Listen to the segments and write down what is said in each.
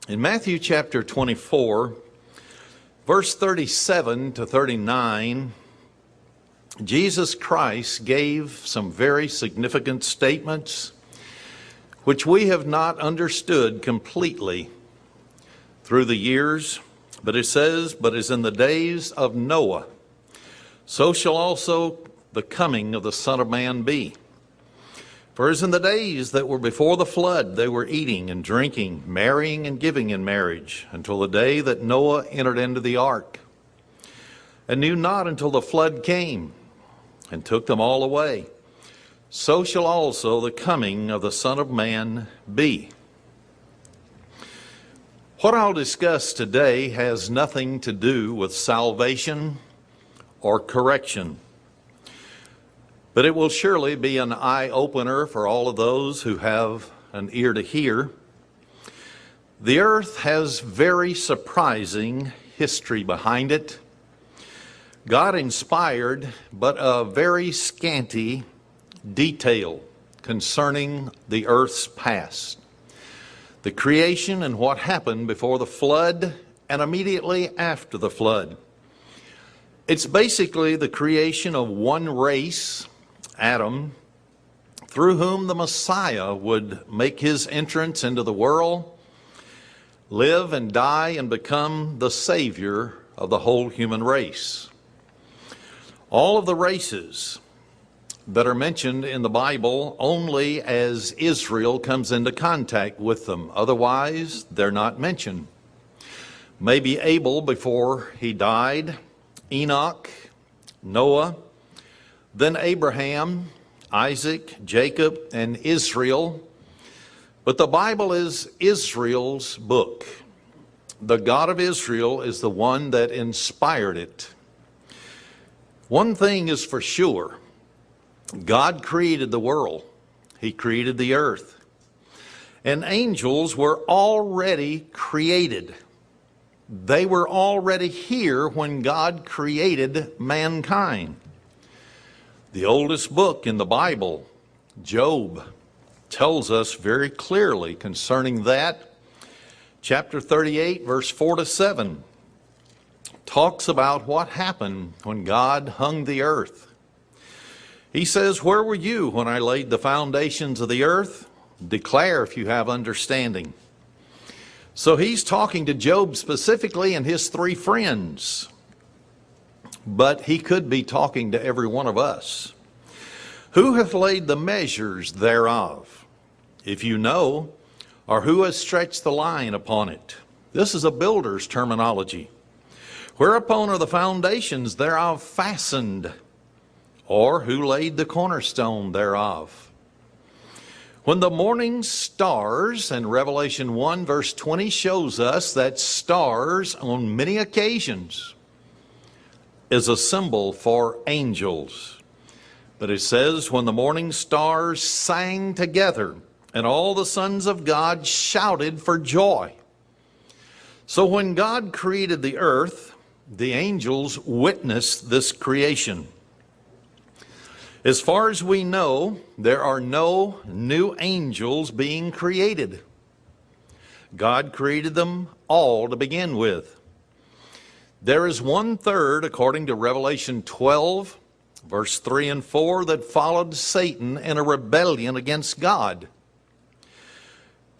In Matthew chapter 24, verse 37 to 39, Jesus Christ gave some very significant statements which we have not understood completely through the years. But it says, "But as in the days of Noah, so shall also the coming of the Son of Man be. For as in the days that were before the flood, they were eating and drinking, marrying and giving in marriage, until the day that Noah entered into the ark, and knew not until the flood came, and took them all away. So shall also the coming of the Son of Man be." What I'll discuss today has nothing to do with salvation or correction. But it will surely be an eye-opener for all of those who have an ear to hear. The earth has very surprising history behind it. God inspired but a very scanty detail concerning the earth's past. The creation and what happened before the flood and immediately after the flood. It's basically the creation of one race, Adam, through whom the Messiah would make his entrance into the world, live and die and become the Savior of the whole human race. All of the races that are mentioned in the Bible only as Israel comes into contact with them. Otherwise, they're not mentioned. Maybe Abel before he died, Enoch, Noah, then Abraham, Isaac, Jacob, and Israel. But the Bible is Israel's book. The God of Israel is the one that inspired it. One thing is for sure. God created the world. He created the earth. And angels were already created. They were already here when God created mankind. The oldest book in the Bible, Job, tells us very clearly concerning that. Chapter 38, verse 4 to 7, talks about what happened when God hung the earth. He says, "Where were you when I laid the foundations of the earth? Declare if you have understanding." So he's talking to Job specifically and his three friends. But he could be talking to every one of us. "Who hath laid the measures thereof, if you know, or who has stretched the line upon it?" This is a builder's terminology. "Whereupon are the foundations thereof fastened? Or who laid the cornerstone thereof? When the morning stars," and Revelation 1 verse 20 shows us that stars on many occasions is a symbol for angels. But it says, "When the morning stars sang together, and all the sons of God shouted for joy." So when God created the earth, the angels witnessed this creation. As far as we know, there are no new angels being created. God created them all to begin with. There is 1/3, according to Revelation 12, verse 3 and 4, that followed Satan in a rebellion against God.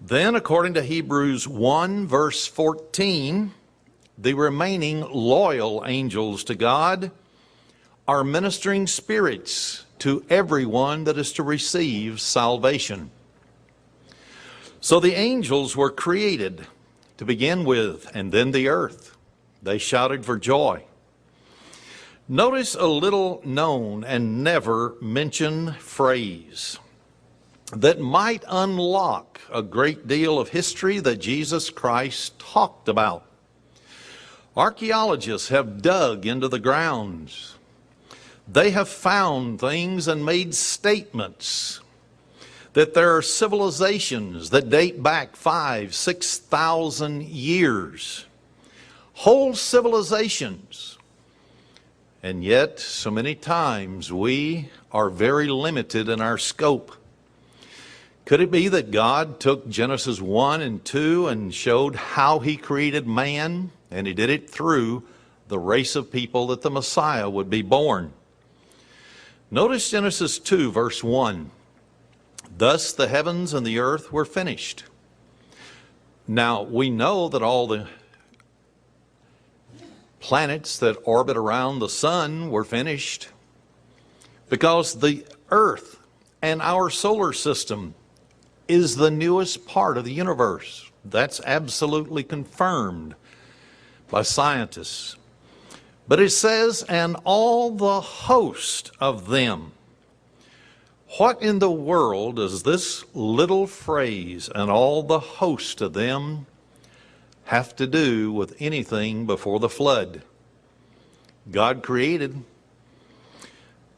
Then, according to Hebrews 1, verse 14, the remaining loyal angels to God are ministering spirits to everyone that is to receive salvation. So the angels were created to begin with, and then the earth. They shouted for joy. Notice a little known and never mentioned phrase that might unlock a great deal of history that Jesus Christ talked about. Archaeologists have dug into the grounds. They have found things and made statements that there are civilizations that date back 5,000 to 6,000 years. Whole civilizations. And yet, so many times we are very limited in our scope. Could it be that God took Genesis 1 and 2 and showed how he created man, and he did it through the race of people that the Messiah would be born? Notice Genesis 2, verse 1. Thus the heavens and the earth were finished. Now, we know that all the planets that orbit around the sun were finished because the earth and our solar system is the newest part of the universe. That's absolutely confirmed by scientists. But it says, and all the host of them. What in the world does this little phrase, and all the host of them, have to do with anything before the flood? God created.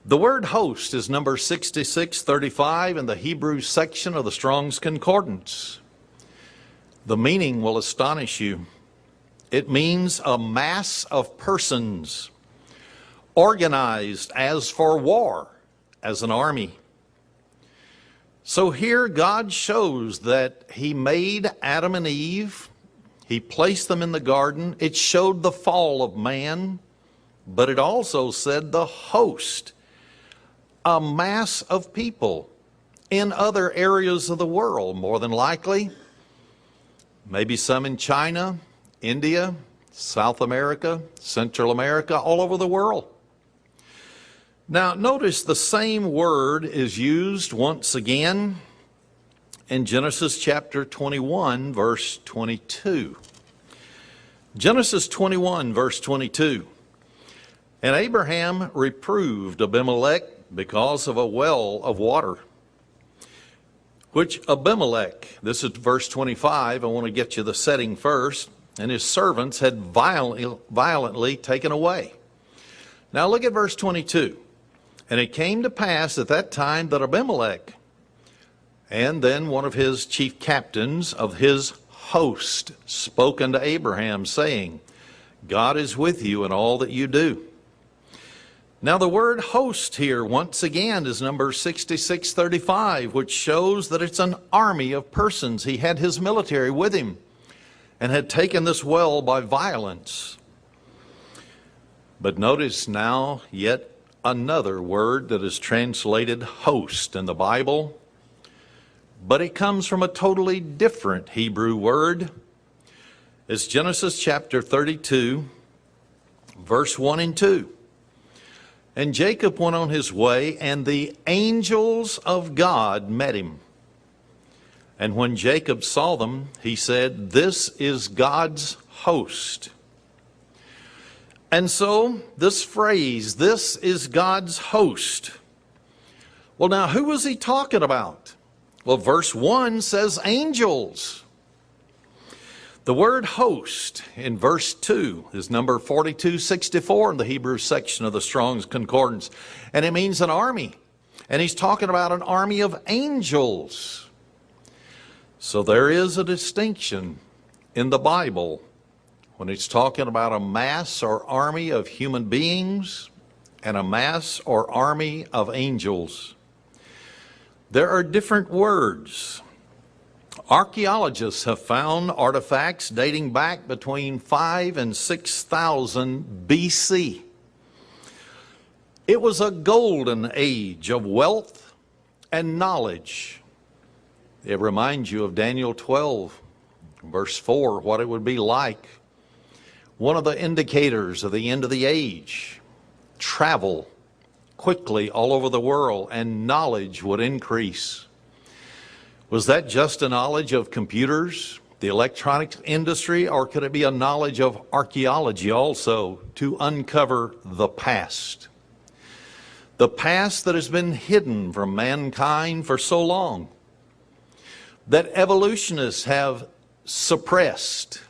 The word host is number 6635 in the Hebrew section of the Strong's Concordance. The meaning will astonish you. It means a mass of persons organized as for war, as an army. So here God shows that he made Adam and Eve. He placed them in the garden. It showed the fall of man, but it also said the host, a mass of people in other areas of the world, more than likely. Maybe some in China, India, South America, Central America, all over the world. Now, notice the same word is used once again in Genesis chapter 21, verse 22. Genesis 21, verse 22. And Abraham reproved Abimelech because of a well of water, which Abimelech, this is verse 25, I want to get you the setting first, and his servants had violently taken away. Now look at verse 22. And it came to pass at that time that Abimelech, and then one of his chief captains of his host, spoke unto Abraham, saying, God is with you in all that you do. Now the word host here once again is number 6635, which shows that it's an army of persons. He had his military with him and had taken this well by violence. But notice now yet another word that is translated host in the Bible, but it comes from a totally different Hebrew word. It's Genesis chapter 32, verse 1 and 2. And Jacob went on his way, and the angels of God met him. And when Jacob saw them, he said, this is God's host. And so this phrase, this is God's host. Well, now who was he talking about? Well, verse 1 says angels. The word host in verse 2 is number 4264 in the Hebrew section of the Strong's Concordance. And it means an army. And he's talking about an army of angels. So there is a distinction in the Bible when it's talking about a mass or army of human beings and a mass or army of angels. There are different words. Archaeologists have found artifacts dating back between 5,000 and 6,000 BC. It was a golden age of wealth and knowledge. It reminds you of Daniel 12, verse 4, what it would be like. One of the indicators of the end of the age. Travel quickly all over the world and knowledge would increase. Was that just a knowledge of computers, the electronics industry, or could it be a knowledge of archaeology also to uncover the past? The past that has been hidden from mankind for so long, that evolutionists have suppressed,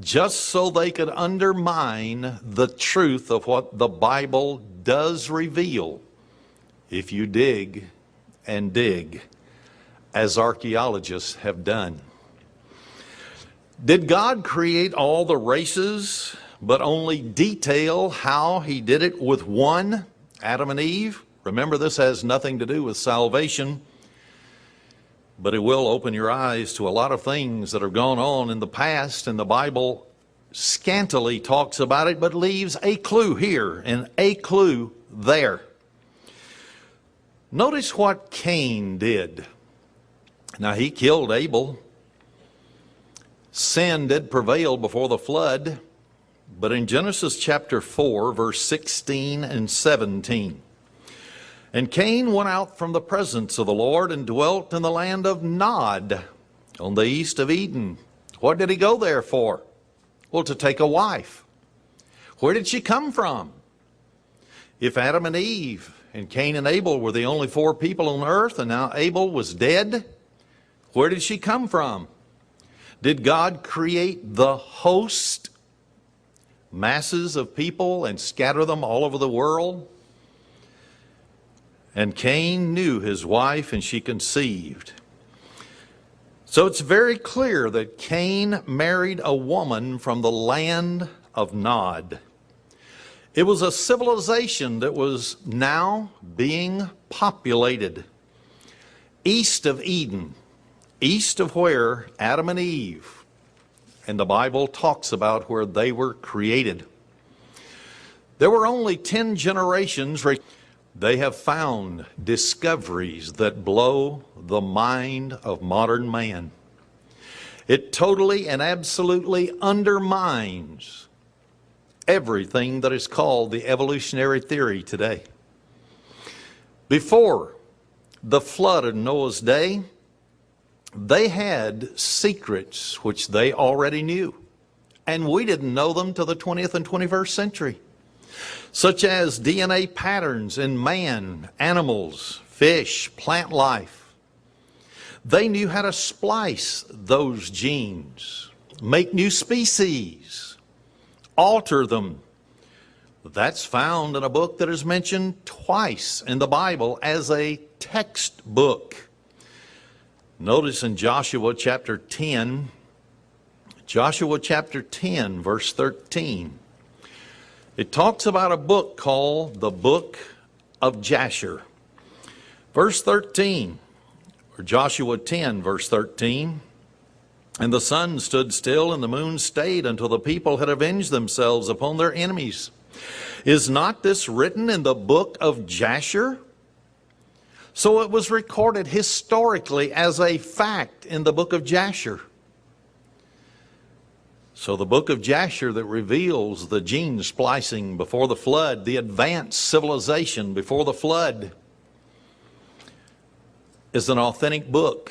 just so they could undermine the truth of what the Bible does reveal, if you dig and dig, as archaeologists have done. Did God create all the races, but only detail how he did it with one, Adam and Eve? Remember, this has nothing to do with salvation. but it will open your eyes to a lot of things that have gone on in the past, and the Bible scantily talks about it, but leaves a clue here and a clue there. Notice what Cain did. Now, he killed Abel. Sin did prevail before the flood, but in Genesis chapter 4, verse 16 and 17, "And Cain went out from the presence of the Lord and dwelt in the land of Nod, on the east of Eden." What did he go there for? Well, to take a wife. Where did she come from? If Adam and Eve and Cain and Abel were the only four people on earth, and now Abel was dead, where did she come from? Did God create the host, masses of people, and scatter them all over the world? And Cain knew his wife, and she conceived. So it's very clear that Cain married a woman from the land of Nod. It was a civilization that was now being populated east of Eden, east of where Adam and Eve, and the Bible talks about where they were created. There were only 10 generations. They have found discoveries that blow the mind of modern man. It totally and absolutely undermines everything that is called the evolutionary theory today. Before the flood of Noah's day, they had secrets which they already knew, and we didn't know them till the 20th and 21st century. Such as DNA patterns in man, animals, fish, plant life. They knew how to splice those genes, make new species, alter them. That's found in a book that is mentioned twice in the Bible as a textbook. Notice in Joshua chapter 10, verse 13. It talks about a book called the Book of Jasher. Verse 13, or Joshua 10, verse 13, "And the sun stood still and the moon stayed until the people had avenged themselves upon their enemies. Is not this written in the book of Jasher?" So it was recorded historically as a fact in the book of Jasher. So the book of Jasher that reveals the gene splicing before the flood, the advanced civilization before the flood, is an authentic book.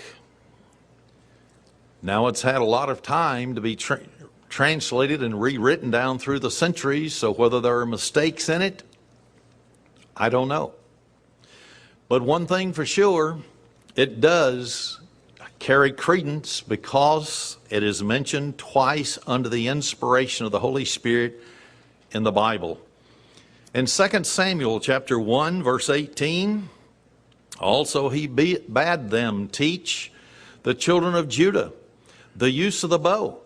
Now it's had a lot of time to be translated and rewritten down through the centuries, so whether there are mistakes in it, I don't know. But one thing for sure, it does carry credence because it is mentioned twice under the inspiration of the Holy Spirit in the Bible. In 2 Samuel chapter 1, verse 18, "Also he bade them teach the children of Judah the use of the bow.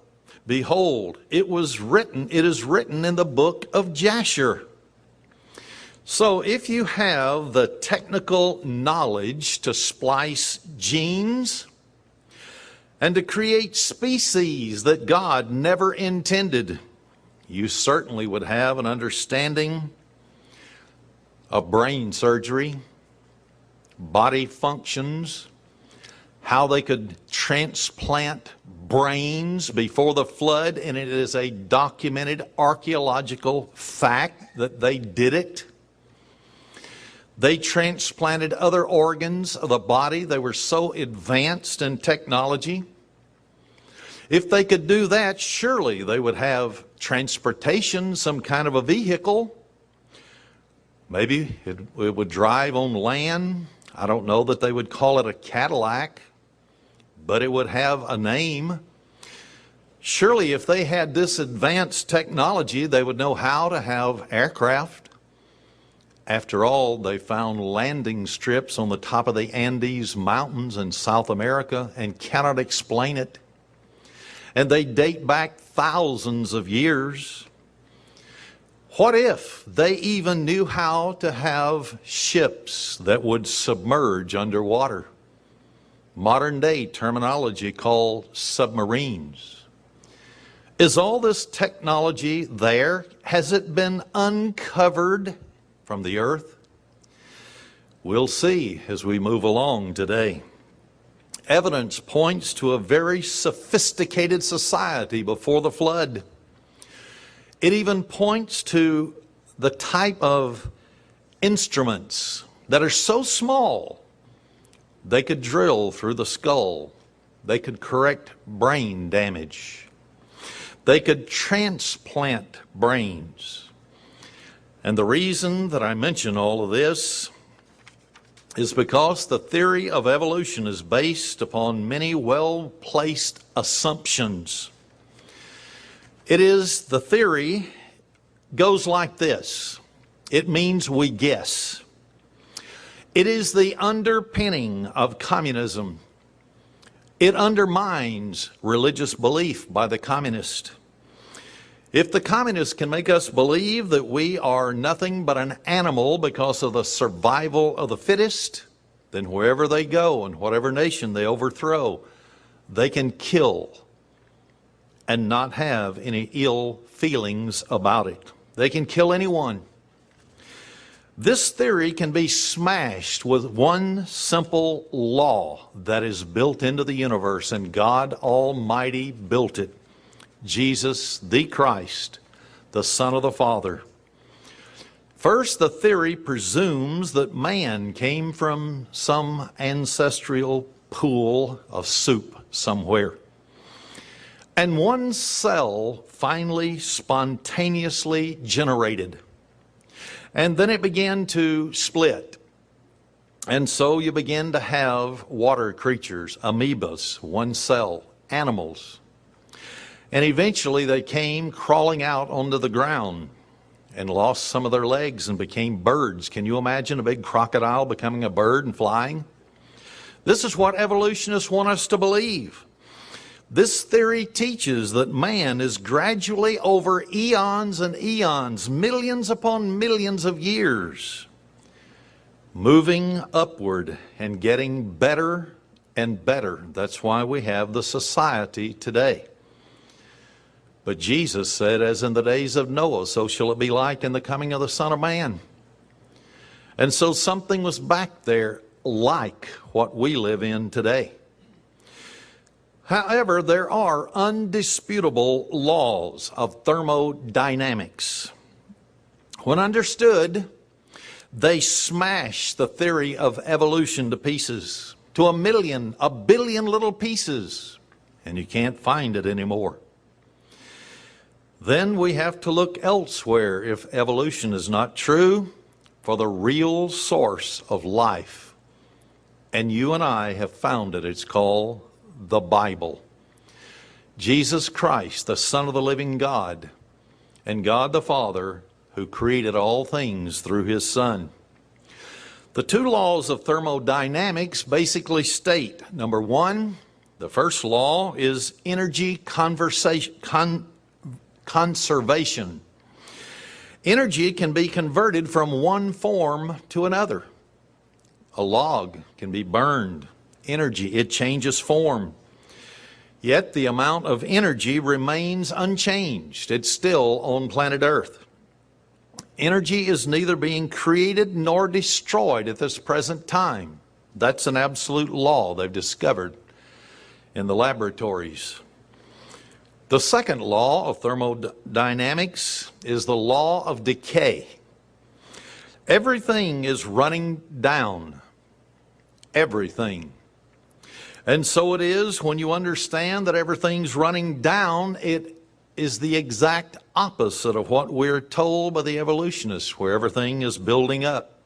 Behold, it is written in the book of Jasher." So if you have the technical knowledge to splice genes and to create species that God never intended, you certainly would have an understanding of brain surgery, body functions, how they could transplant brains before the flood, and it is a documented archaeological fact that they did it. They transplanted other organs of the body. They were so advanced in technology. If they could do that, surely they would have transportation, some kind of a vehicle. Maybe it would drive on land. I don't know that they would call it a Cadillac, but it would have a name. Surely if they had this advanced technology, they would know how to have aircraft. After all, they found landing strips on the top of the Andes Mountains in South America and cannot explain it. And they date back thousands of years. What if they even knew how to have ships that would submerge underwater? modern day terminology called submarines. Is all this technology there? Has it been uncovered from the earth? We'll see as we move along today. Evidence points to a very sophisticated society before the flood. It even points to the type of instruments that are so small they could drill through the skull. They could correct brain damage. They could transplant brains. And the reason that I mention all of this is because the theory of evolution is based upon many well-placed assumptions. The theory goes like this. It means we guess. It is the underpinning of communism. It undermines religious belief by the communist. If the communists can make us believe that we are nothing but an animal because of the survival of the fittest, then wherever they go and whatever nation they overthrow, they can kill and not have any ill feelings about it. They can kill anyone. This theory can be smashed with one simple law that is built into the universe, and God Almighty built it. Jesus, the Christ, the Son of the Father. First, the theory presumes that man came from some ancestral pool of soup somewhere. And one cell finally spontaneously generated. And then it began to split. And so you begin to have water creatures, amoebas, one cell, animals. And eventually they came crawling out onto the ground and lost some of their legs and became birds. Can you imagine a big crocodile becoming a bird and flying? This is what evolutionists want us to believe. This theory teaches that man is gradually, over eons and eons, millions upon millions of years, moving upward and getting better and better. That's why we have the society today. But Jesus said, as in the days of Noah, so shall it be like in the coming of the Son of Man. And so something was back there like what we live in today. However, there are undisputable laws of thermodynamics. When understood, they smash the theory of evolution to pieces, to a billion little pieces, and you can't find it anymore. Then we have to look elsewhere if evolution is not true, for the real source of life. And you and I have found it. It's called the Bible. Jesus Christ, the Son of the living God, and God the Father, who created all things through His Son. The two laws of thermodynamics basically state, number one, the first law is energy conservation. Energy can be converted from one form to another. A log can be burned. Energy, it changes form. Yet the amount of energy remains unchanged. It's still on planet Earth. Energy is neither being created nor destroyed at this present time. That's an absolute law they've discovered in the laboratories. The second law of thermodynamics is the law of decay. Everything is running down. Everything. And so it is when you understand that everything's running down, it is the exact opposite of what we're told by the evolutionists, where everything is building up.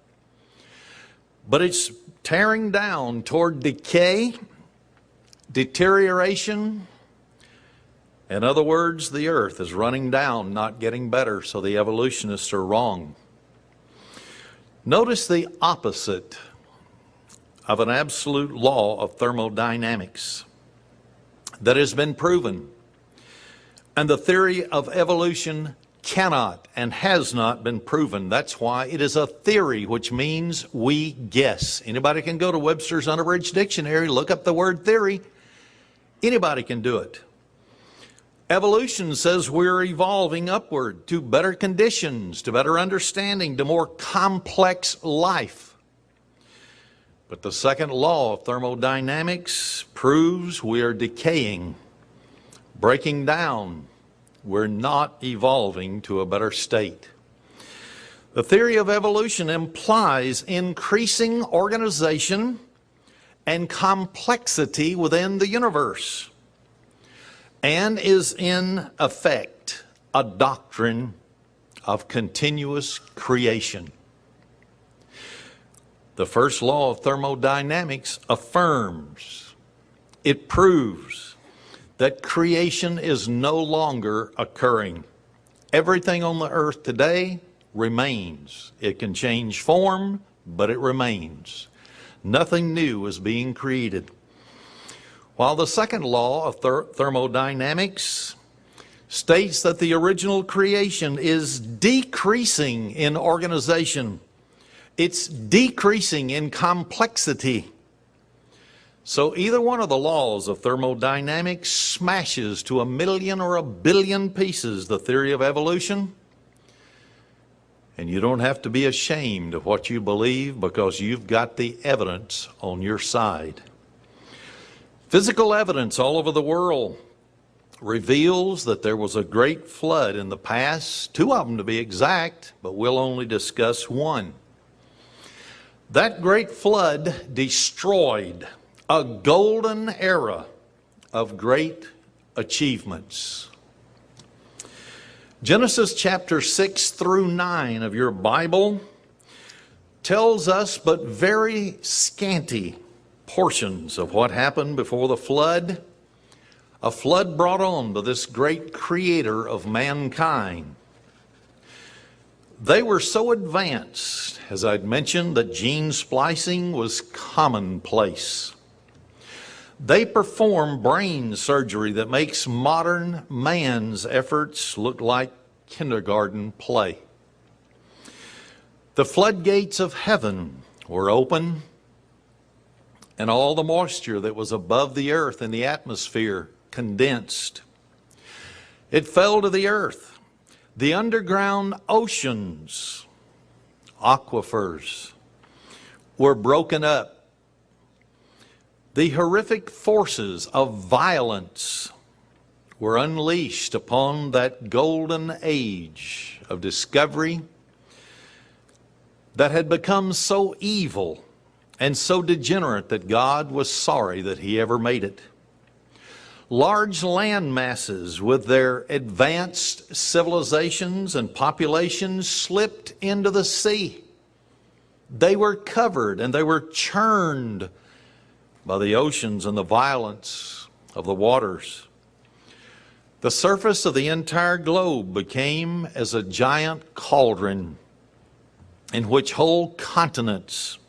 But it's tearing down toward decay, deterioration. In other words, the earth is running down, not getting better, so the evolutionists are wrong. Notice the opposite of an absolute law of thermodynamics that has been proven. And the theory of evolution cannot and has not been proven. That's why it is a theory, which means we guess. Anybody can go to Webster's Unabridged Dictionary, look up the word theory. Anybody can do it. Evolution says we're evolving upward to better conditions, to better understanding, to more complex life. But the second law of thermodynamics proves we are decaying, breaking down. We're not evolving to a better state. The theory of evolution implies increasing organization and complexity within the universe, and is in effect a doctrine of continuous creation. The first law of thermodynamics affirms, it proves that creation is no longer occurring. Everything on the earth today remains. It can change form, but it remains. Nothing new is being created. While the second law of thermodynamics states that the original creation is decreasing in organization, it's decreasing in complexity. So either one of the laws of thermodynamics smashes to 1,000,000 or 1,000,000,000 pieces the theory of evolution. And you don't have to be ashamed of what you believe, because you've got the evidence on your side. Physical evidence all over the world reveals that there was a great flood in the past, 2 of them to be exact, but we'll only discuss one. That great flood destroyed a golden era of great achievements. Genesis chapter 6 through 9 of your Bible tells us but very scanty portions of what happened before the flood. A flood brought on to this great creator of mankind. They were so advanced, as I'd mentioned, that gene splicing was commonplace. They perform brain surgery that makes modern man's efforts look like kindergarten play. The floodgates of heaven were open, and all the moisture that was above the earth in the atmosphere condensed. It fell to the earth. The underground oceans, aquifers, were broken up. The horrific forces of violence were unleashed upon that golden age of discovery that had become so evil and so degenerate that God was sorry that He ever made it. Large land masses with their advanced civilizations and populations slipped into the sea. They were covered and they were churned by the oceans and the violence of the waters. The surface of the entire globe became as a giant cauldron in which whole continents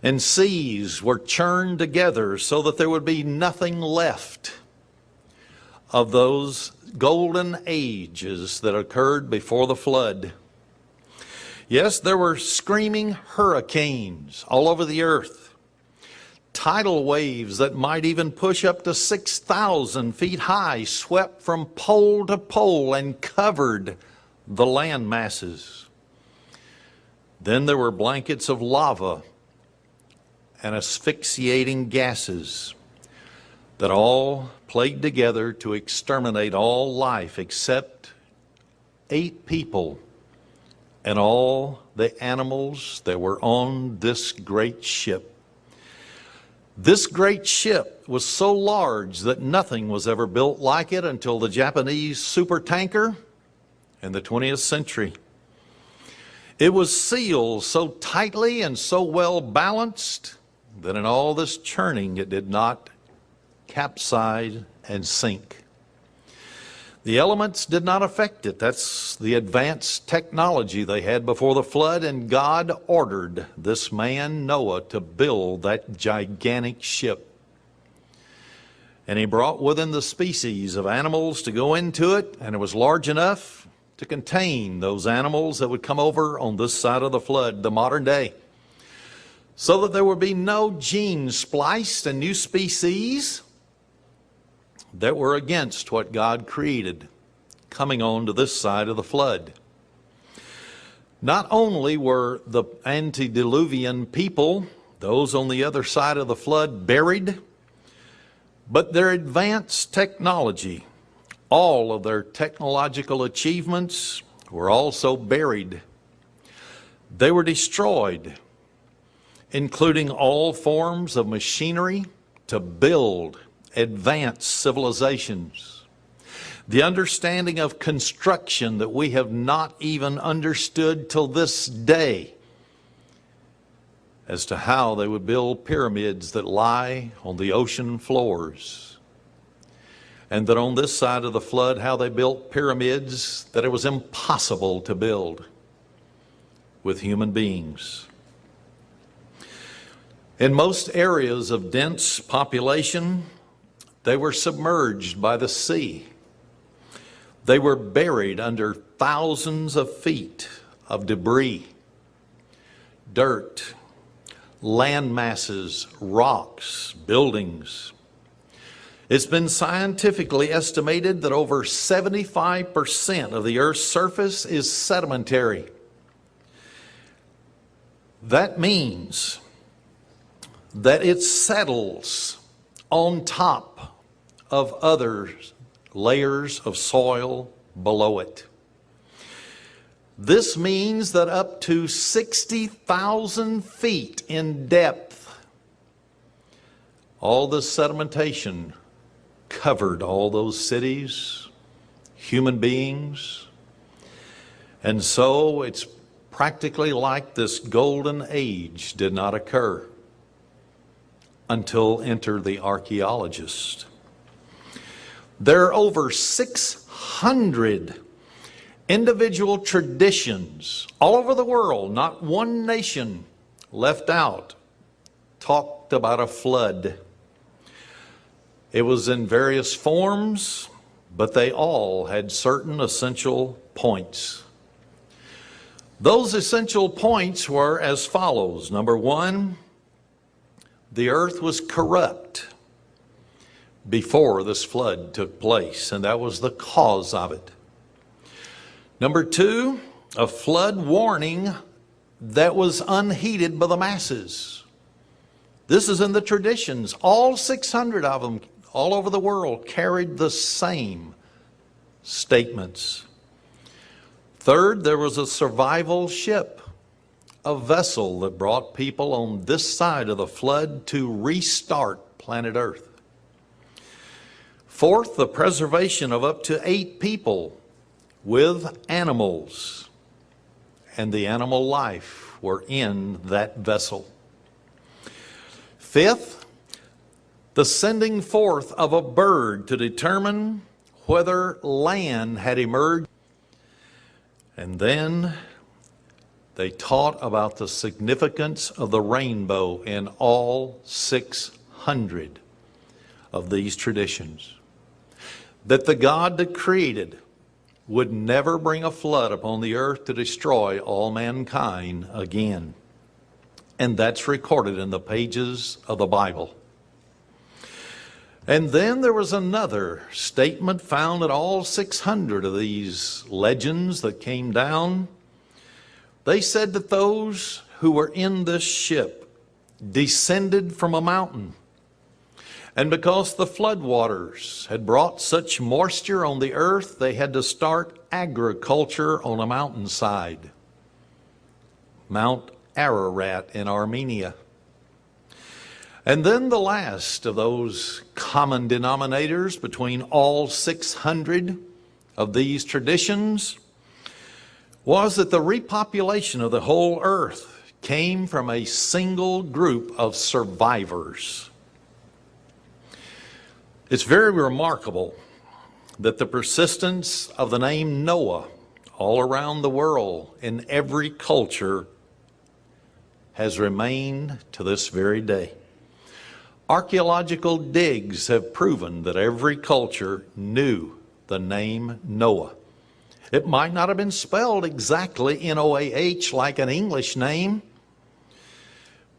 and seas were churned together so that there would be nothing left of those golden ages that occurred before the flood. Yes, there were screaming hurricanes all over the earth. Tidal waves that might even push up to 6,000 feet high swept from pole to pole and covered the land masses. Then there were blankets of lava and asphyxiating gases that all played together to exterminate all life except 8 people and all the animals that were on this great ship. This great ship was so large that nothing was ever built like it until the Japanese supertanker in the 20th century. It was sealed so tightly and so well balanced that in all this churning it did not capsize and sink. The elements did not affect it. That's the advanced technology they had before the flood, and God ordered this man, Noah, to build that gigantic ship. And he brought with him the species of animals to go into it, and it was large enough to contain those animals that would come over on this side of the flood, the modern day, so that there would be no genes spliced and new species that were against what God created coming on to this side of the flood. Not only were the antediluvian people, those on the other side of the flood, buried, but their advanced technology, all of their technological achievements were also buried. They were destroyed, including all forms of machinery to build advanced civilizations. The understanding of construction that we have not even understood till this day as to how they would build pyramids that lie on the ocean floors. And that on this side of the flood, how they built pyramids that it was impossible to build with human beings. In most areas of dense population, they were submerged by the sea. They were buried under thousands of feet of debris, dirt, land masses, rocks, buildings. It's been scientifically estimated that over 75% of the Earth's surface is sedimentary. That means that it settles on top of other layers of soil below it. This means that up to 60,000 feet in depth, all this sedimentation covered all those cities, human beings, and so it's practically like this golden age did not occur until enter the archaeologist. There are over 600 individual traditions all over the world, not one nation left out, talked about a flood. It was in various forms, but they all had certain essential points. Those essential points were as follows. Number one, the earth was corrupt before this flood took place, and that was the cause of it. Number two, a flood warning that was unheeded by the masses. This is in the traditions. All 600 of them all over the world carried the same statements. Third, there was a survival ship, a vessel that brought people on this side of the flood to restart planet Earth. Fourth, the preservation of up to 8 people with animals, and the animal life were in that vessel. Fifth, the sending forth of a bird to determine whether land had emerged. And then they taught about the significance of the rainbow in all 600 of these traditions. That the God that created would never bring a flood upon the earth to destroy all mankind again. And that's recorded in the pages of the Bible. And then there was another statement found in all 600 of these legends that came down. They said that those who were in this ship descended from a mountain. And because the floodwaters had brought such moisture on the earth, they had to start agriculture on a mountainside, Mount Ararat in Armenia. And then the last of those common denominators between all 600 of these traditions was that the repopulation of the whole earth came from a single group of survivors. It's very remarkable that the persistence of the name Noah all around the world in every culture has remained to this very day. Archaeological digs have proven that every culture knew the name Noah. It might not have been spelled exactly Noah like an English name,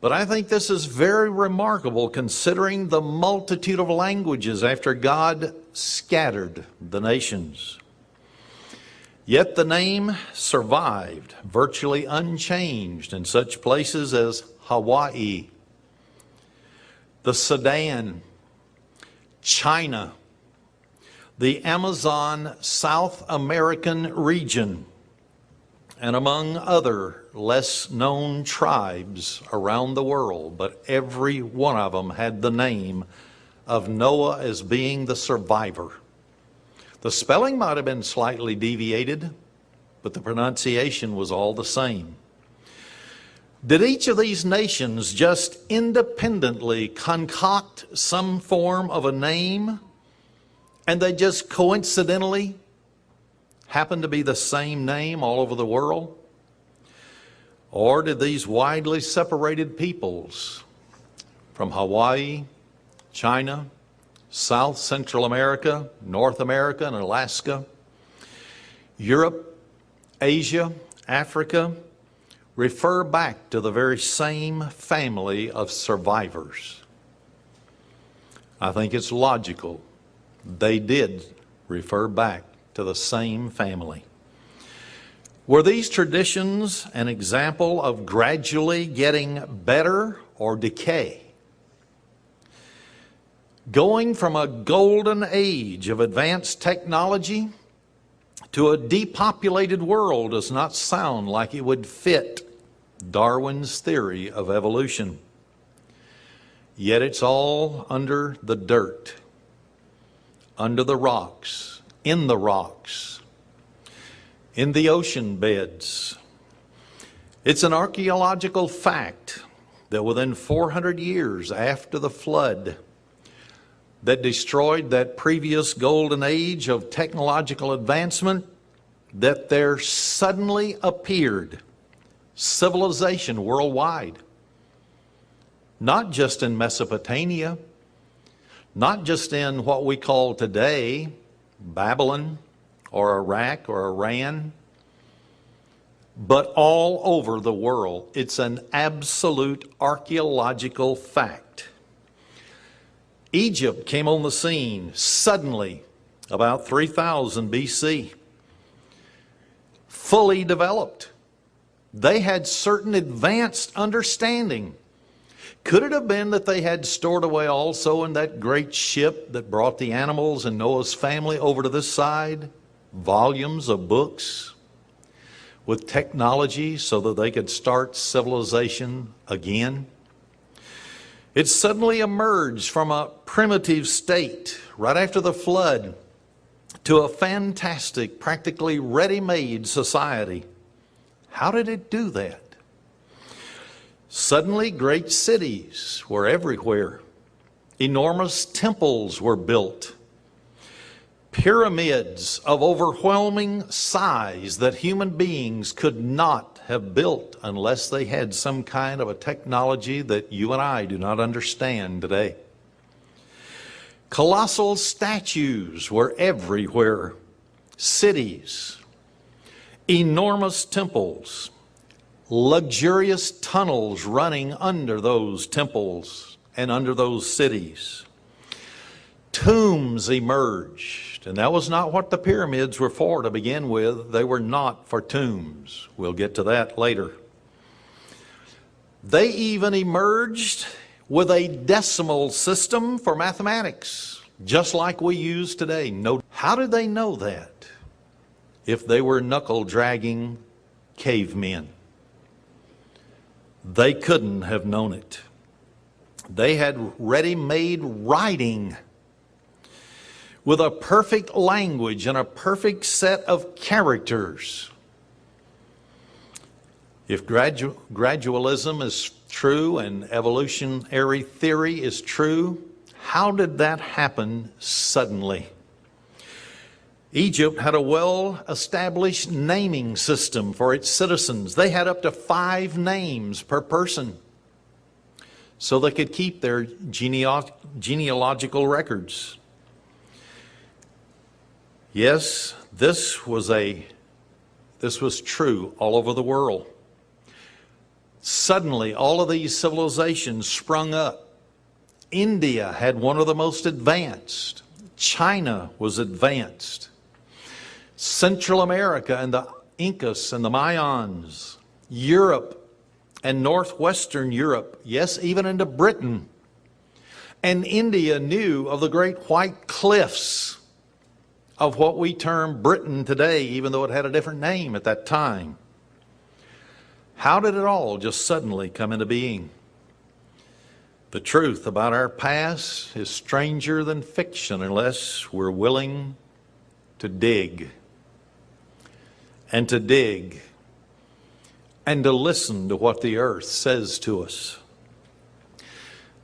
but I think this is very remarkable considering the multitude of languages after God scattered the nations. Yet the name survived virtually unchanged in such places as Hawaii, the Sudan, China, the Amazon South American region, and among other less known tribes around the world, but every one of them had the name of Noah as being the survivor. The spelling might have been slightly deviated, but the pronunciation was all the same. Did each of these nations just independently concoct some form of a name, and they just coincidentally happen to be the same name all over the world? Or did these widely separated peoples from Hawaii, China, South Central America, North America and Alaska, Europe, Asia, Africa, refer back to the very same family of survivors? I think it's logical. They did refer back to the same family. Were these traditions an example of gradually getting better or decay? Going from a golden age of advanced technology to a depopulated world does not sound like it would fit Darwin's theory of evolution. Yet it's all under the dirt, under the rocks, in the ocean beds. It's an archaeological fact that within 400 years after the flood that destroyed that previous golden age of technological advancement, that there suddenly appeared civilization worldwide. Not just in Mesopotamia, not just in what we call today Babylon or Iraq or Iran, but all over the world. It's an absolute archaeological fact. Egypt came on the scene suddenly about 3000 BC, fully developed. They had certain advanced understanding. Could it have been that they had stored away also in that great ship that brought the animals and Noah's family over to this side volumes of books with technology so that they could start civilization again? It suddenly emerged from a primitive state right after the flood to a fantastic, practically ready-made society. How did it do that? Suddenly, great cities were everywhere. Enormous temples were built. Pyramids of overwhelming size that human beings could not have built unless they had some kind of a technology that you and I do not understand today. Colossal statues were everywhere. Cities, enormous temples, luxurious tunnels running under those temples and under those cities. Tombs emerged, and that was not what the pyramids were for to begin with. They were not for tombs. We'll get to that later. They even emerged with a decimal system for mathematics, just like we use today. How did they know that if they were knuckle-dragging cavemen? They couldn't have known it. They had ready-made writing with a perfect language and a perfect set of characters. If gradualism is true and evolutionary theory is true, how did that happen suddenly? Egypt had a well-established naming system for its citizens. They had up to 5 names per person so they could keep their genealogical records. Yes, this was a this was true all over the world. Suddenly, all of these civilizations sprung up. India had one of the most advanced. China was advanced. Central America and the Incas and the Mayans. Europe and northwestern Europe. Yes, even into Britain. And India knew of the great white cliffs of what we term Britain today, even though it had a different name at that time. How did it all just suddenly come into being? The truth about our past is stranger than fiction unless we're willing to dig and to dig and to listen to what the earth says to us.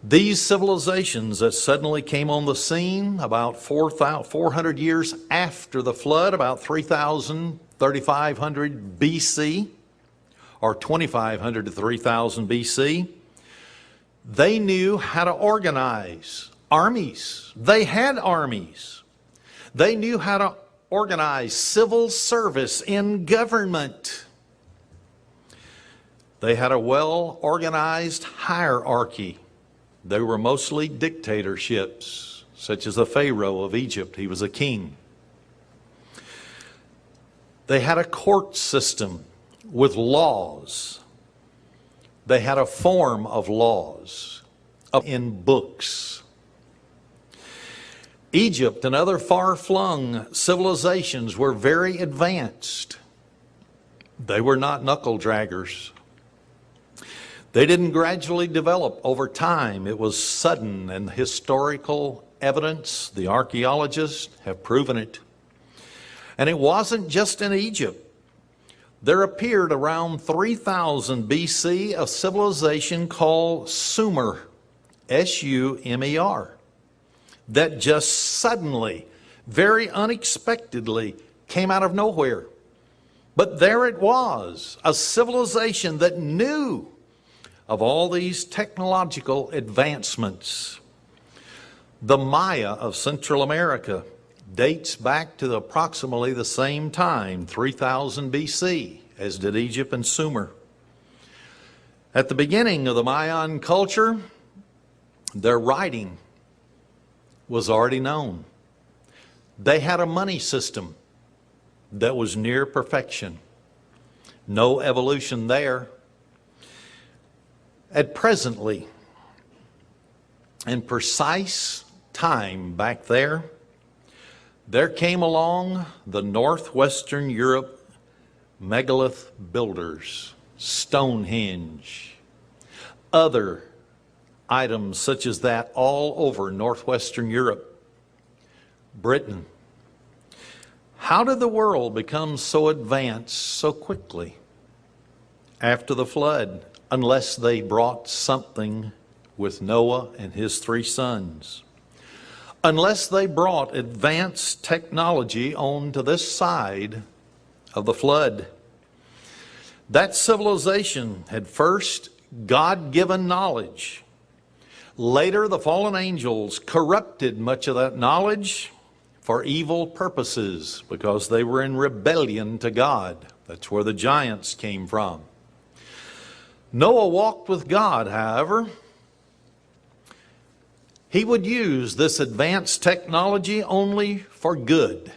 These civilizations that suddenly came on the scene about 400 years after the flood, about 3,500 BC, or 2,500 to 3,000 BC, they knew how to organize armies. They had armies. They knew how to organize civil service in government. They had a well-organized hierarchy. They were mostly dictatorships, such as the Pharaoh of Egypt. He was a king. They had a court system with laws. They had a form of laws in books. Egypt and other far-flung civilizations were very advanced. They were not knuckle draggers. They didn't gradually develop over time. It was sudden, and historical evidence, the archaeologists have proven it. And it wasn't just in Egypt. There appeared around 3000 BC a civilization called Sumer, S-U-M-E-R, that just suddenly, very unexpectedly, came out of nowhere. But there it was, a civilization that knew of all these technological advancements. The Maya of Central America dates back to approximately the same time, 3000 BC, as did Egypt and Sumer. At the beginning of the Mayan culture, their writing was already known. They had a money system that was near perfection. No evolution there. At presently, in precise time back there came along the northwestern Europe megalith builders, Stonehenge, other items such as that all over northwestern Europe, Britain. How did the world become so advanced so quickly after the flood? Unless they brought something with Noah and his 3 sons. Unless they brought advanced technology onto this side of the flood. That civilization had first God-given knowledge. Later, the fallen angels corrupted much of that knowledge for evil purposes because they were in rebellion to God. That's where the giants came from. Noah walked with God, however. He would use this advanced technology only for good.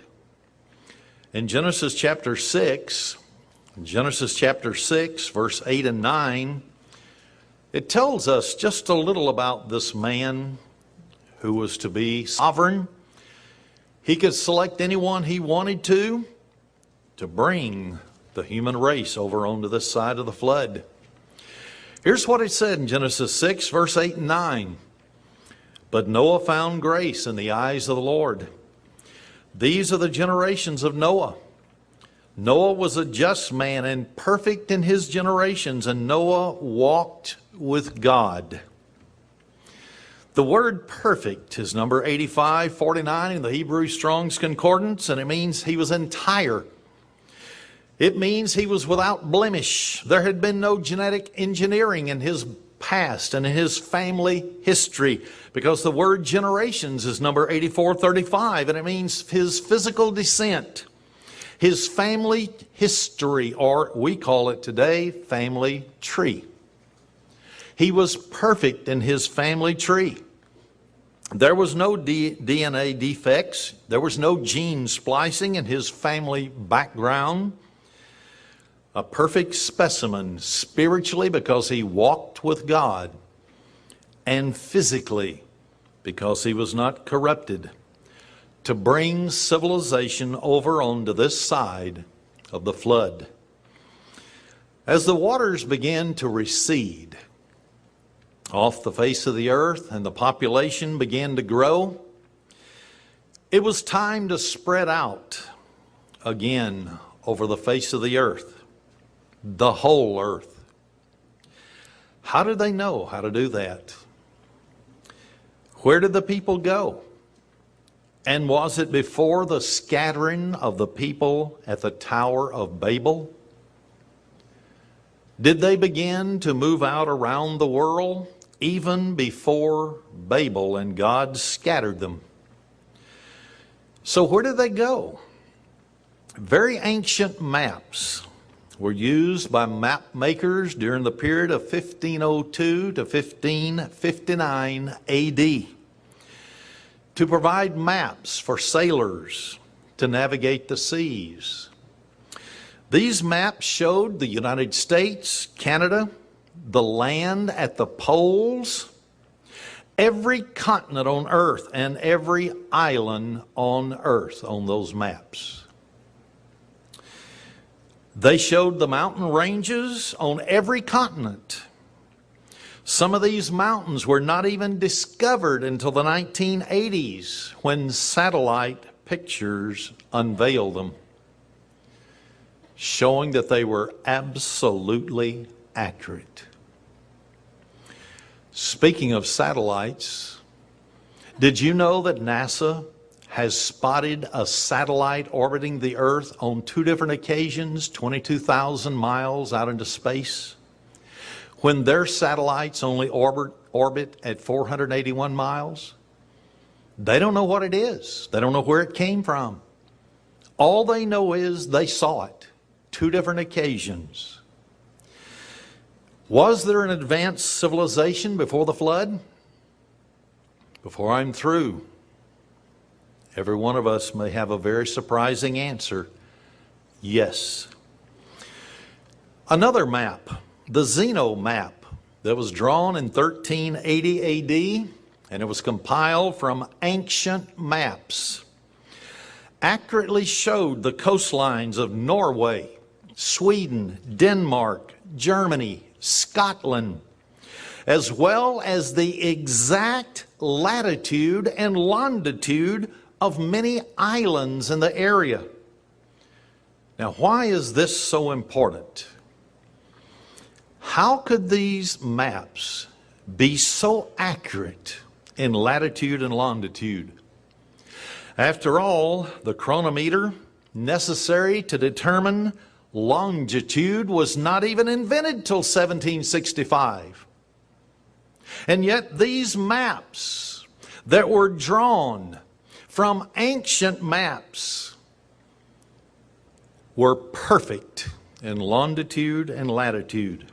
In Genesis chapter 6, verse 8 and 9, it tells us just a little about this man who was to be sovereign. He could select anyone he wanted to bring the human race over onto this side of the flood. Here's what it said in Genesis 6, verse 8 and 9. But Noah found grace in the eyes of the Lord. These are the generations of Noah. Noah was a just man and perfect in his generations, and Noah walked with God. The word perfect is number 8549 in the Hebrew Strong's Concordance, and it means he was entire. It means he was without blemish. There had been no genetic engineering in his past and in his family history, because the word generations is number 8435, and it means his physical descent. his family history, or we call it today, family tree. He was perfect in his family tree. There was no DNA defects. There was no gene splicing in his family background. A perfect specimen spiritually because he walked with God, and physically because he was not corrupted, to bring civilization over onto this side of the flood. As the waters began to recede off the face of the earth and the population began to grow, it was time to spread out again over the face of the earth, the whole earth. How did they know how to do that? Where did the people go? And was it before the scattering of the people at the Tower of Babel? Did they begin to move out around the world even before Babel and God scattered them? So where did they go? Very ancient maps were used by map makers during the period of 1502 to 1559 AD to provide maps for sailors to navigate the seas. These maps showed the United States, Canada, the land at the poles, every continent on earth and every island on earth on those maps. They showed the mountain ranges on every continent. Some of these mountains were not even discovered until the 1980s when satellite pictures unveiled them, showing that they were absolutely accurate. Speaking of satellites, did you know that NASA has spotted a satellite orbiting the Earth on 2 different occasions, 22,000 miles out into space, when their satellites only orbit at 481 miles? They don't know what it is. They don't know where it came from. All they know is they saw it 2 different occasions. Was there an advanced civilization before the flood? Before I'm through, every one of us may have a very surprising answer. Yes. Another map, the Zeno map, that was drawn in 1380 AD, and it was compiled from ancient maps, accurately showed the coastlines of Norway, Sweden, Denmark, Germany, Scotland, as well as the exact latitude and longitude of many islands in the area. Now, why is this so important? How could these maps be so accurate in latitude and longitude? After all, the chronometer necessary to determine longitude was not even invented till 1765. And yet these maps that were drawn from ancient maps were perfect in longitude and latitude.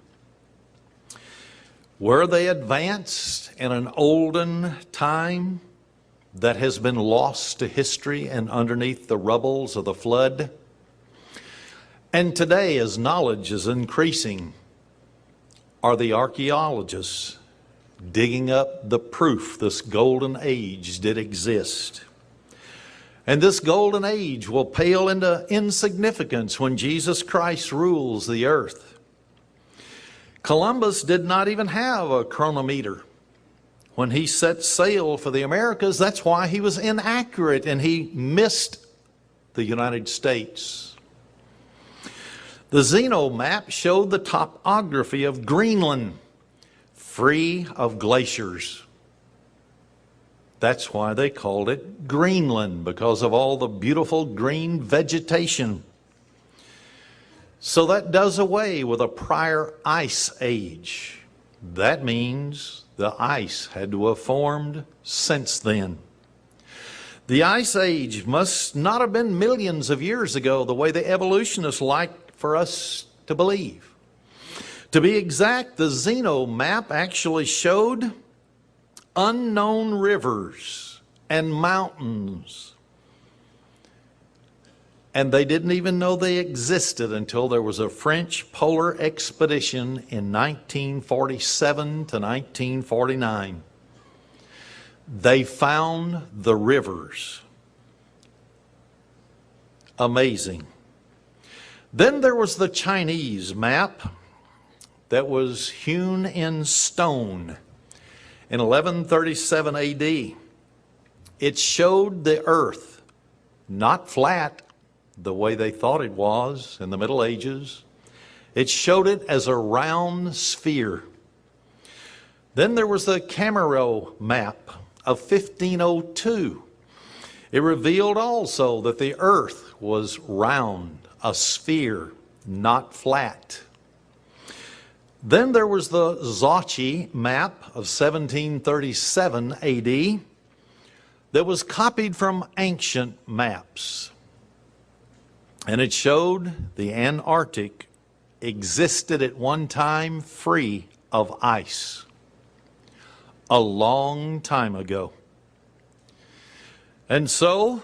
Were they advanced in an olden time that has been lost to history and underneath the rubbles of the flood? And today, as knowledge is increasing, are the archaeologists digging up the proof this golden age did exist? And this golden age will pale into insignificance when Jesus Christ rules the earth. Columbus did not even have a chronometer when he set sail for the Americas. That's why he was inaccurate and he missed the United States. The Zeno map showed the topography of Greenland, free of glaciers. That's why they called it Greenland, because of all the beautiful green vegetation. So that does away with a prior ice age. That means the ice had to have formed since then. The Ice Age must not have been millions of years ago, the way the evolutionists like for us to believe. To be exact, the Zeno map actually showed unknown rivers and mountains. And they didn't even know they existed until there was a French polar expedition in 1947 to 1949. They found the rivers. Amazing. Then there was the Chinese map that was hewn in stone in 1137 AD. It showed the earth not flat the way they thought it was in the Middle Ages. It showed it as a round sphere. Then there was the Camaro map of 1502. It revealed also that the earth was round, a sphere, not flat. Then there was the Zocchi map of 1737 AD that was copied from ancient maps. And it showed the Antarctic existed at one time free of ice. A long time ago. And so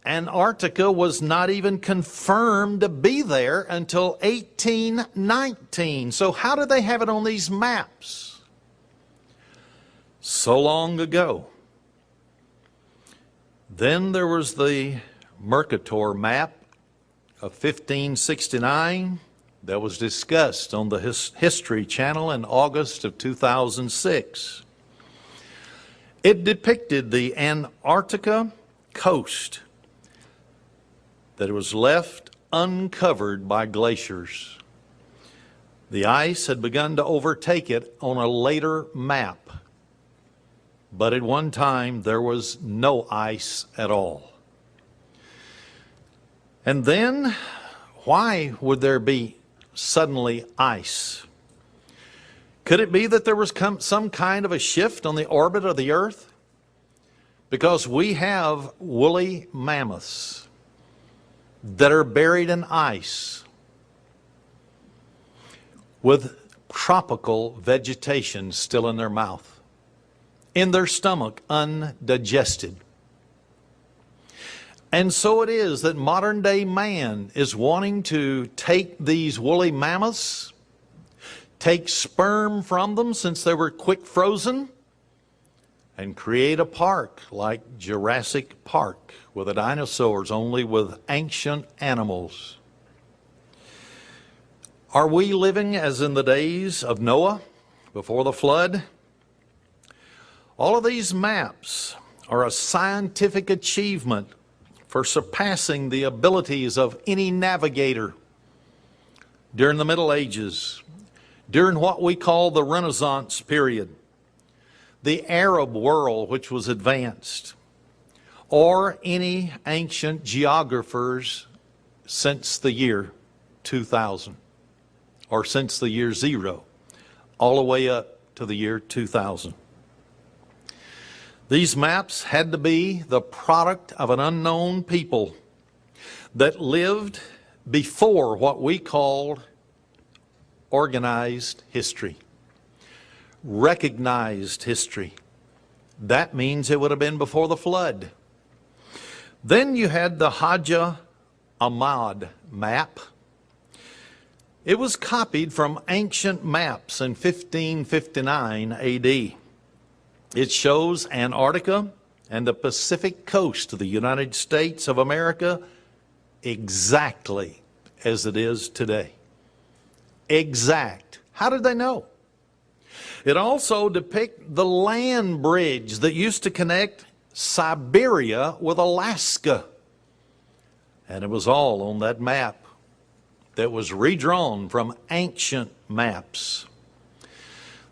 Antarctica was not even confirmed to be there until 1819. So how did they have it on these maps so long ago? Then there was the Mercator map of 1569 that was discussed on the History Channel in August of 2006. It depicted the Antarctica coast that was left uncovered by glaciers. The ice had begun to overtake it on a later map, but at one time there was no ice at all. And then, why would there be suddenly ice? Could it be that there was some kind of a shift on the orbit of the earth? Because we have woolly mammoths that are buried in ice with tropical vegetation still in their mouth, in their stomach, undigested. And so it is that modern day man is wanting to take these woolly mammoths, take sperm from them since they were quick frozen, and create a park like Jurassic Park with the dinosaurs, only with ancient animals. Are we living as in the days of Noah before the flood? All of these maps are a scientific achievement for surpassing the abilities of any navigator during the Middle Ages, during what we call the Renaissance period, the Arab world which was advanced, or any ancient geographers since the year 2000, or since the year 0, all the way up to the year 2000. These maps had to be the product of an unknown people that lived before what we called organized history, recognized history. That means it would have been before the flood. Then you had the Haja Ahmad map. It was copied from ancient maps in 1559 AD. It shows Antarctica and the Pacific coast of the United States of America exactly as it is today. Exact. How did they know? It also depicts the land bridge that used to connect Siberia with Alaska. And it was all on that map that was redrawn from ancient maps.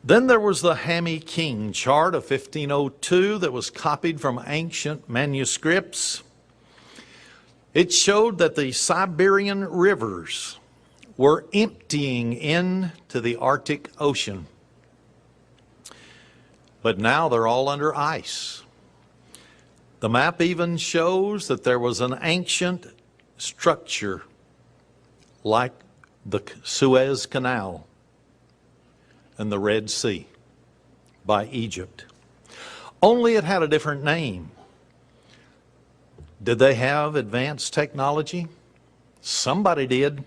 Then there was the Hammy King chart of 1502 that was copied from ancient manuscripts. It showed that the Siberian rivers were emptying into the Arctic Ocean. But now they're all under ice. The map even shows that there was an ancient structure like the Suez Canal and the Red Sea by Egypt. Only it had a different name. Did they have advanced technology? Somebody did.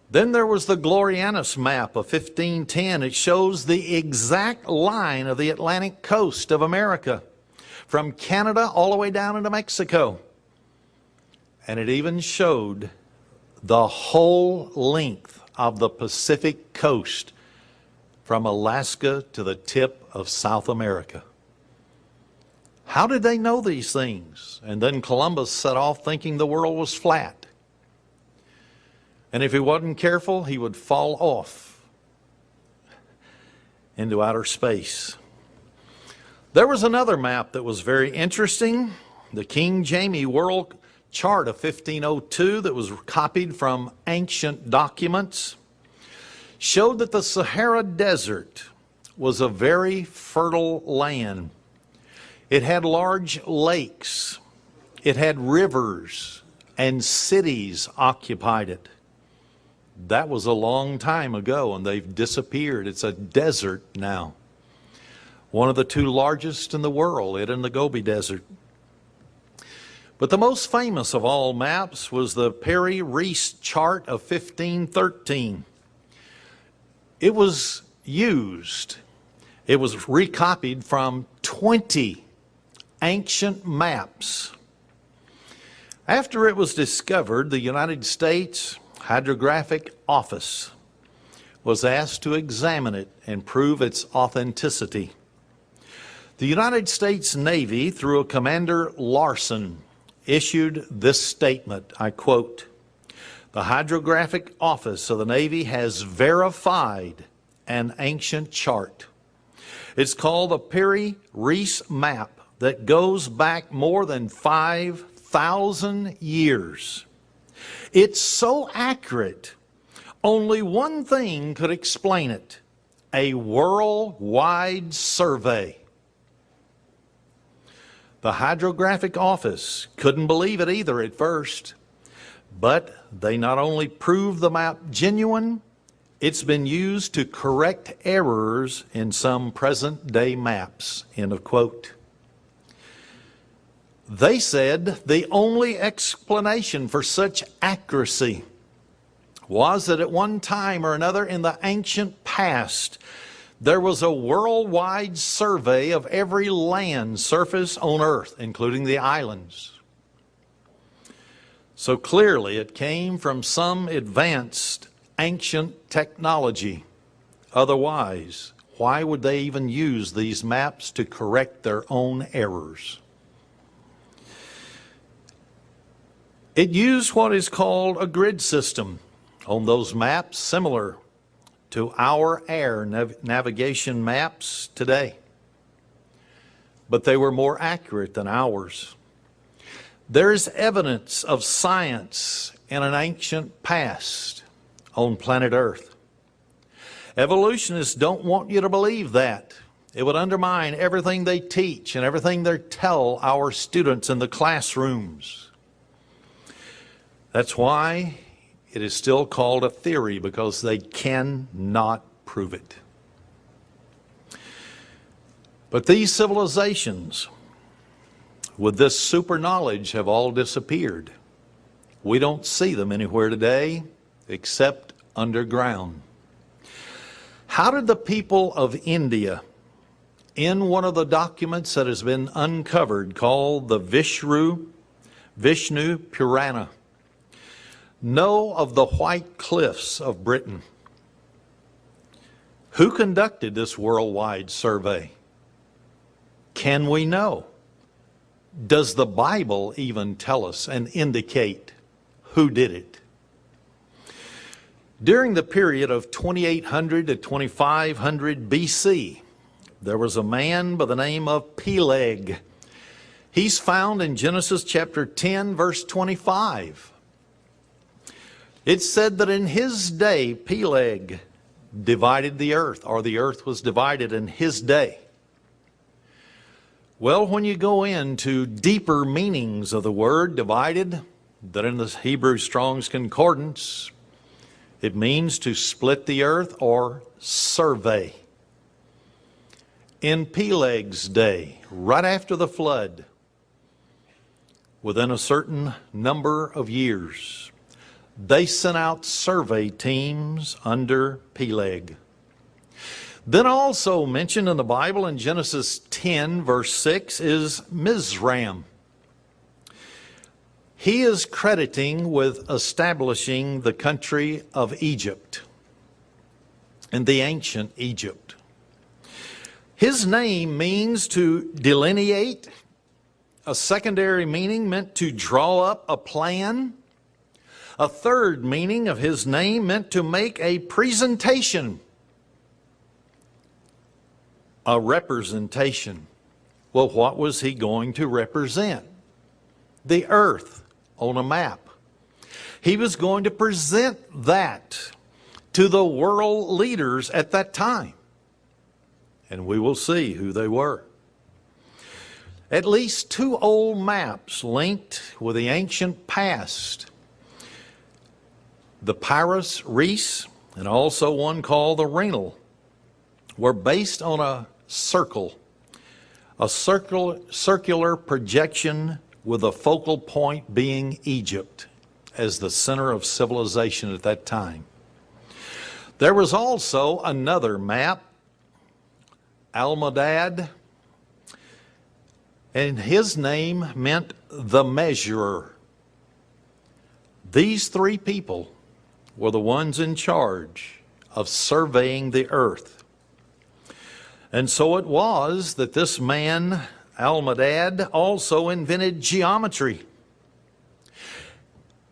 Then there was the Glorianus map of 1510. It shows the exact line of the Atlantic coast of America, from Canada all the way down into Mexico. And it even showed the whole length of the Pacific coast from Alaska to the tip of South America. How did they know these things? And then Columbus set off thinking the world was flat. And if he wasn't careful, he would fall off into outer space. There was another map that was very interesting, the King James World Chart of 1502 that was copied from ancient documents, showed that the Sahara Desert was a very fertile land. It had large lakes, it had rivers, and cities occupied it. That was a long time ago, and they've disappeared. It's a desert now. One of the two largest in the world, it and the Gobi Desert. But the most famous of all maps was the Perry-Reese chart of 1513. It was used, it was recopied from 20 ancient maps. After it was discovered, the United States Hydrographic Office was asked to examine it and prove its authenticity. The United States Navy, through Commander Larson, issued this statement, I quote, "The Hydrographic Office of the Navy has verified an ancient chart. It's called the Perry-Reese map that goes back more than 5,000 years. It's so accurate, only one thing could explain it: a worldwide survey." The Hydrographic Office couldn't believe it either at first, but they not only proved the map genuine, it's been used to correct errors in some present-day maps, end of quote. They said the only explanation for such accuracy was that at one time or another in the ancient past, there was a worldwide survey of every land surface on Earth, including the islands. So clearly it came from some advanced ancient technology. Otherwise, why would they even use these maps to correct their own errors? It used what is called a grid system on those maps, similar to our air navigation maps today. But they were more accurate than ours. There's evidence of science in an ancient past on planet Earth. Evolutionists don't want you to believe that. It would undermine everything they teach and everything they tell our students in the classrooms. That's why it is still called a theory, because they cannot prove it. But these civilizations with this super knowledge have all disappeared. We don't see them anywhere today except underground. How did the people of India, in one of the documents that has been uncovered called the Vishnu Purana, know of the White Cliffs of Britain? Who conducted this worldwide survey? Can we know? Does the Bible even tell us and indicate who did it? During the period of 2800 to 2500 BC, there was a man by the name of Peleg. He's found in Genesis chapter 10, verse 25. It said that in his day, Peleg divided the earth, or the earth was divided in his day. Well, when you go into deeper meanings of the word divided, that in the Hebrew Strong's Concordance, it means to split the earth or survey. In Peleg's day, right after the flood, within a certain number of years, they sent out survey teams under Peleg. Then also mentioned in the Bible in Genesis 10, verse 6, is Mizraim. He is crediting with establishing the country of Egypt and the ancient Egypt. His name means to delineate. A secondary meaning meant to draw up a plan. A third meaning of his name meant to make a presentation, a representation. Well, what was he going to represent? The earth on a map. He was going to present that to the world leaders at that time. And we will see who they were. At least 2 old maps linked with the ancient past, the Paris Reis and also one called the Renal, were based on a circular projection with a focal point being Egypt as the center of civilization at that time. There was also another map, Almadad, and his name meant the measurer. These 3 people were the ones in charge of surveying the earth. And so it was that this man, Almadad, also invented geometry.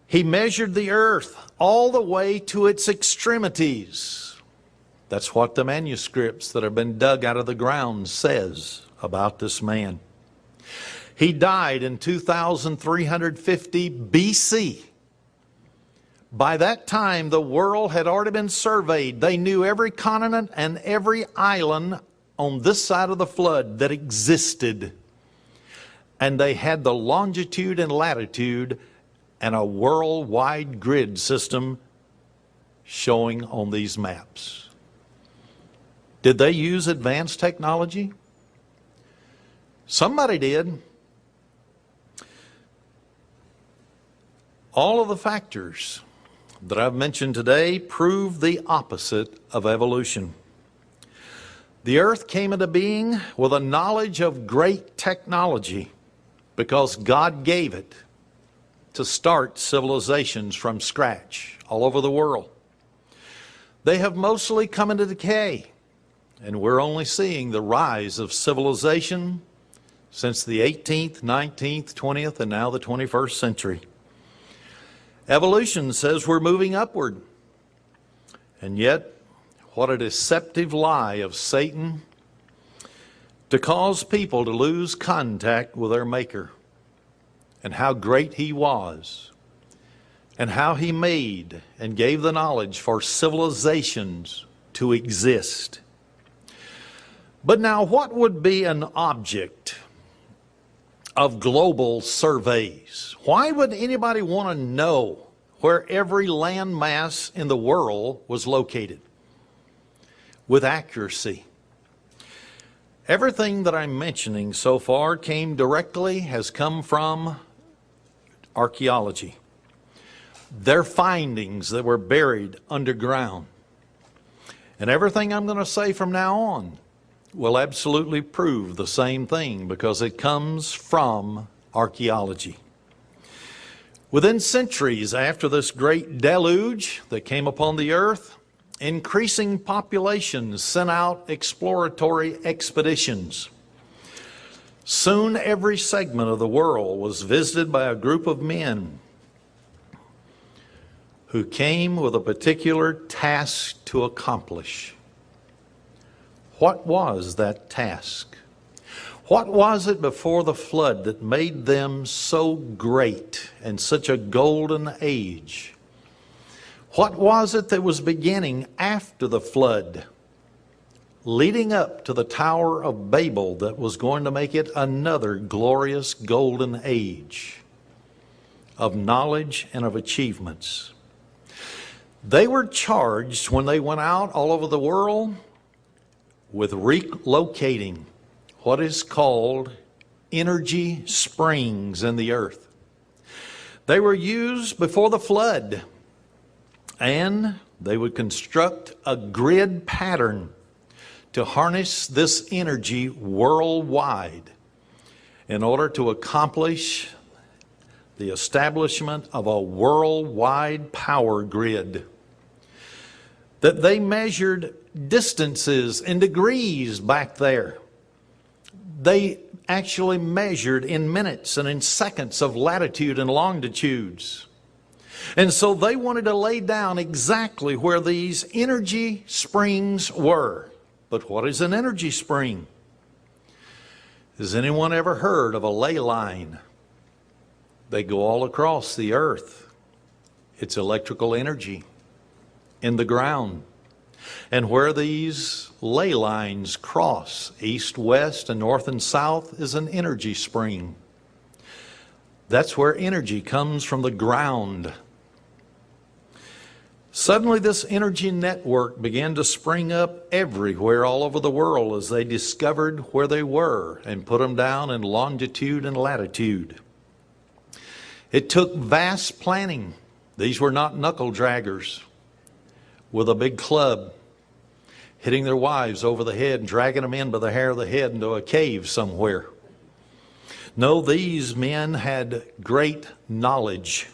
He measured the earth all the way to its extremities. That's what the manuscripts that have been dug out of the ground says about this man. He died in 2350 BC. By that time, the world had already been surveyed. They knew every continent and every island on this side of the flood that existed. And they had the longitude and latitude and a worldwide grid system showing on these maps. Did they use advanced technology? Somebody did. All of the factors that I've mentioned today prove the opposite of evolution. The earth came into being with a knowledge of great technology because God gave it to start civilizations from scratch all over the world. They have mostly come into decay, and we're only seeing the rise of civilization since the 18th, 19th, 20th, and now the 21st century. Evolution says we're moving upward. And yet, what a deceptive lie of Satan to cause people to lose contact with their Maker, and how great He was, and how He made and gave the knowledge for civilizations to exist. But now, what would be an object of global surveys? Why would anybody want to know where every landmass in the world was located with accuracy? Everything that I'm mentioning so far has come from archaeology. Their findings that were buried underground. And everything I'm going to say from now on will absolutely prove the same thing because it comes from archaeology. Within centuries after this great deluge that came upon the earth, increasing populations sent out exploratory expeditions. Soon every segment of the world was visited by a group of men who came with a particular task to accomplish. What was that task? What was it before the flood that made them so great and such a golden age? What was it that was beginning after the flood? leading up to the Tower of Babel that was going to make it another glorious golden age of knowledge and of achievements. They were charged when they went out all over the world with relocating what is called energy springs in the earth. They were used before the flood, and they would construct a grid pattern to harness this energy worldwide in order to accomplish the establishment of a worldwide power grid. That they measured distances in degrees back there. They actually measured in minutes and in seconds of latitude and longitudes. And so they wanted to lay down exactly where these energy springs were. But what is an energy spring? Has anyone ever heard of a ley line? They go all across the earth. It's electrical energy in the ground. And where these ley lines cross, east, west, and north and south, is an energy spring. That's where energy comes from the ground. Suddenly this energy network began to spring up everywhere all over the world as they discovered where they were and put them down in longitude and latitude. It took vast planning. These were not knuckle draggers with a big club hitting their wives over the head and dragging them in by the hair of the head into a cave somewhere. No, these men had great knowledge.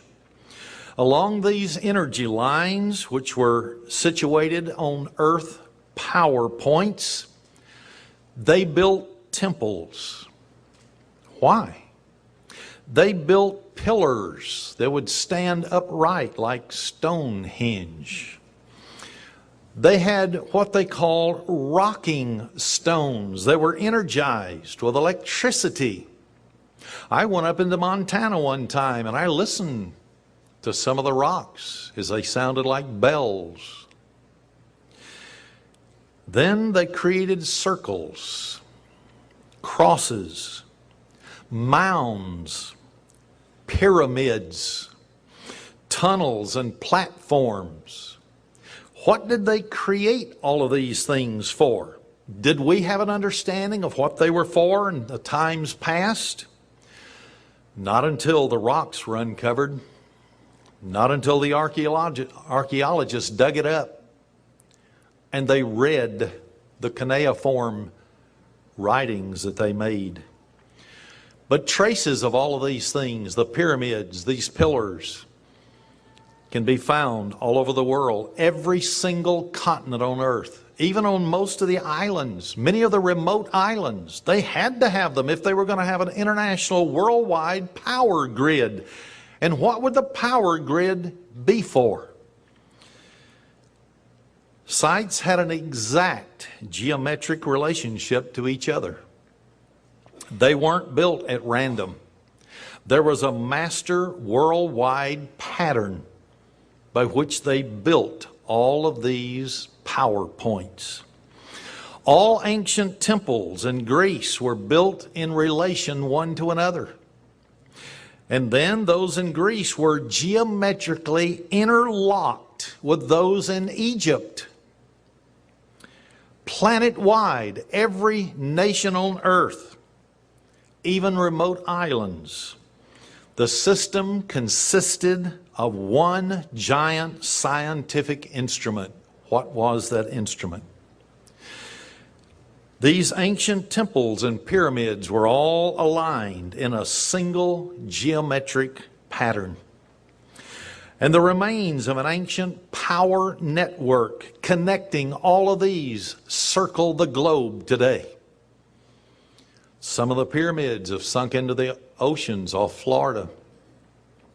Along these energy lines, which were situated on earth power points, they built temples. Why? They built pillars that would stand upright like Stonehenge. They had what they called rocking stones. They were energized with electricity. I went up into Montana one time and I listened to some of the rocks as they sounded like bells. Then they created circles, crosses, mounds, pyramids, tunnels, and platforms. What did they create all of these things for? Did we have an understanding of what they were for in the times past? Not until the rocks were uncovered. Not until the archaeologists dug it up and they read the cuneiform writings that they made. But traces of all of these things, the pyramids, these pillars, can be found all over the world. Every single continent on earth, even on most of the islands, many of the remote islands, they had to have them if they were going to have an international worldwide power grid. And what would the power grid be for? Sites had an exact geometric relationship to each other. They weren't built at random. There was a master worldwide pattern by which they built all of these power points. All ancient temples in Greece were built in relation one to another. And then those in Greece were geometrically interlocked with those in Egypt. Planet-wide, every nation on earth, even remote islands, the system consisted of one giant scientific instrument. What was that instrument? These ancient temples and pyramids were all aligned in a single geometric pattern. And the remains of an ancient power network connecting all of these circle the globe today. Some of the pyramids have sunk into the oceans off Florida.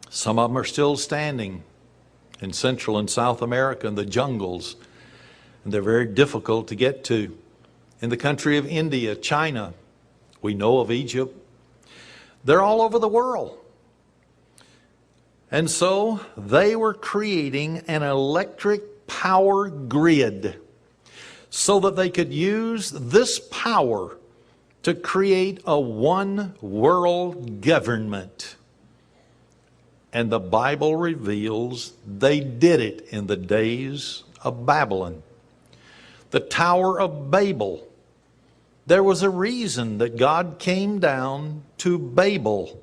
Some of them are still standing in Central and South America in the jungles, and they're very difficult to get to. In the country of India, China, we know of Egypt. They're all over the world. And so they were creating an electric power grid so that they could use this power to create a one world government. And the Bible reveals they did it in the days of Babylon. The Tower of Babel. There was a reason that God came down to Babel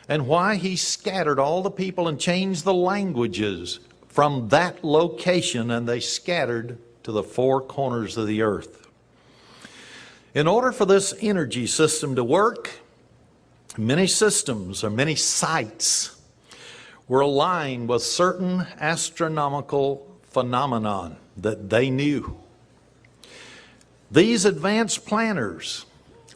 and why he scattered all the people and changed the languages from that location, and they scattered to the four corners of the earth. In order for this energy system to work, many systems or many sites were aligned with certain astronomical phenomenon that they knew. These advanced planners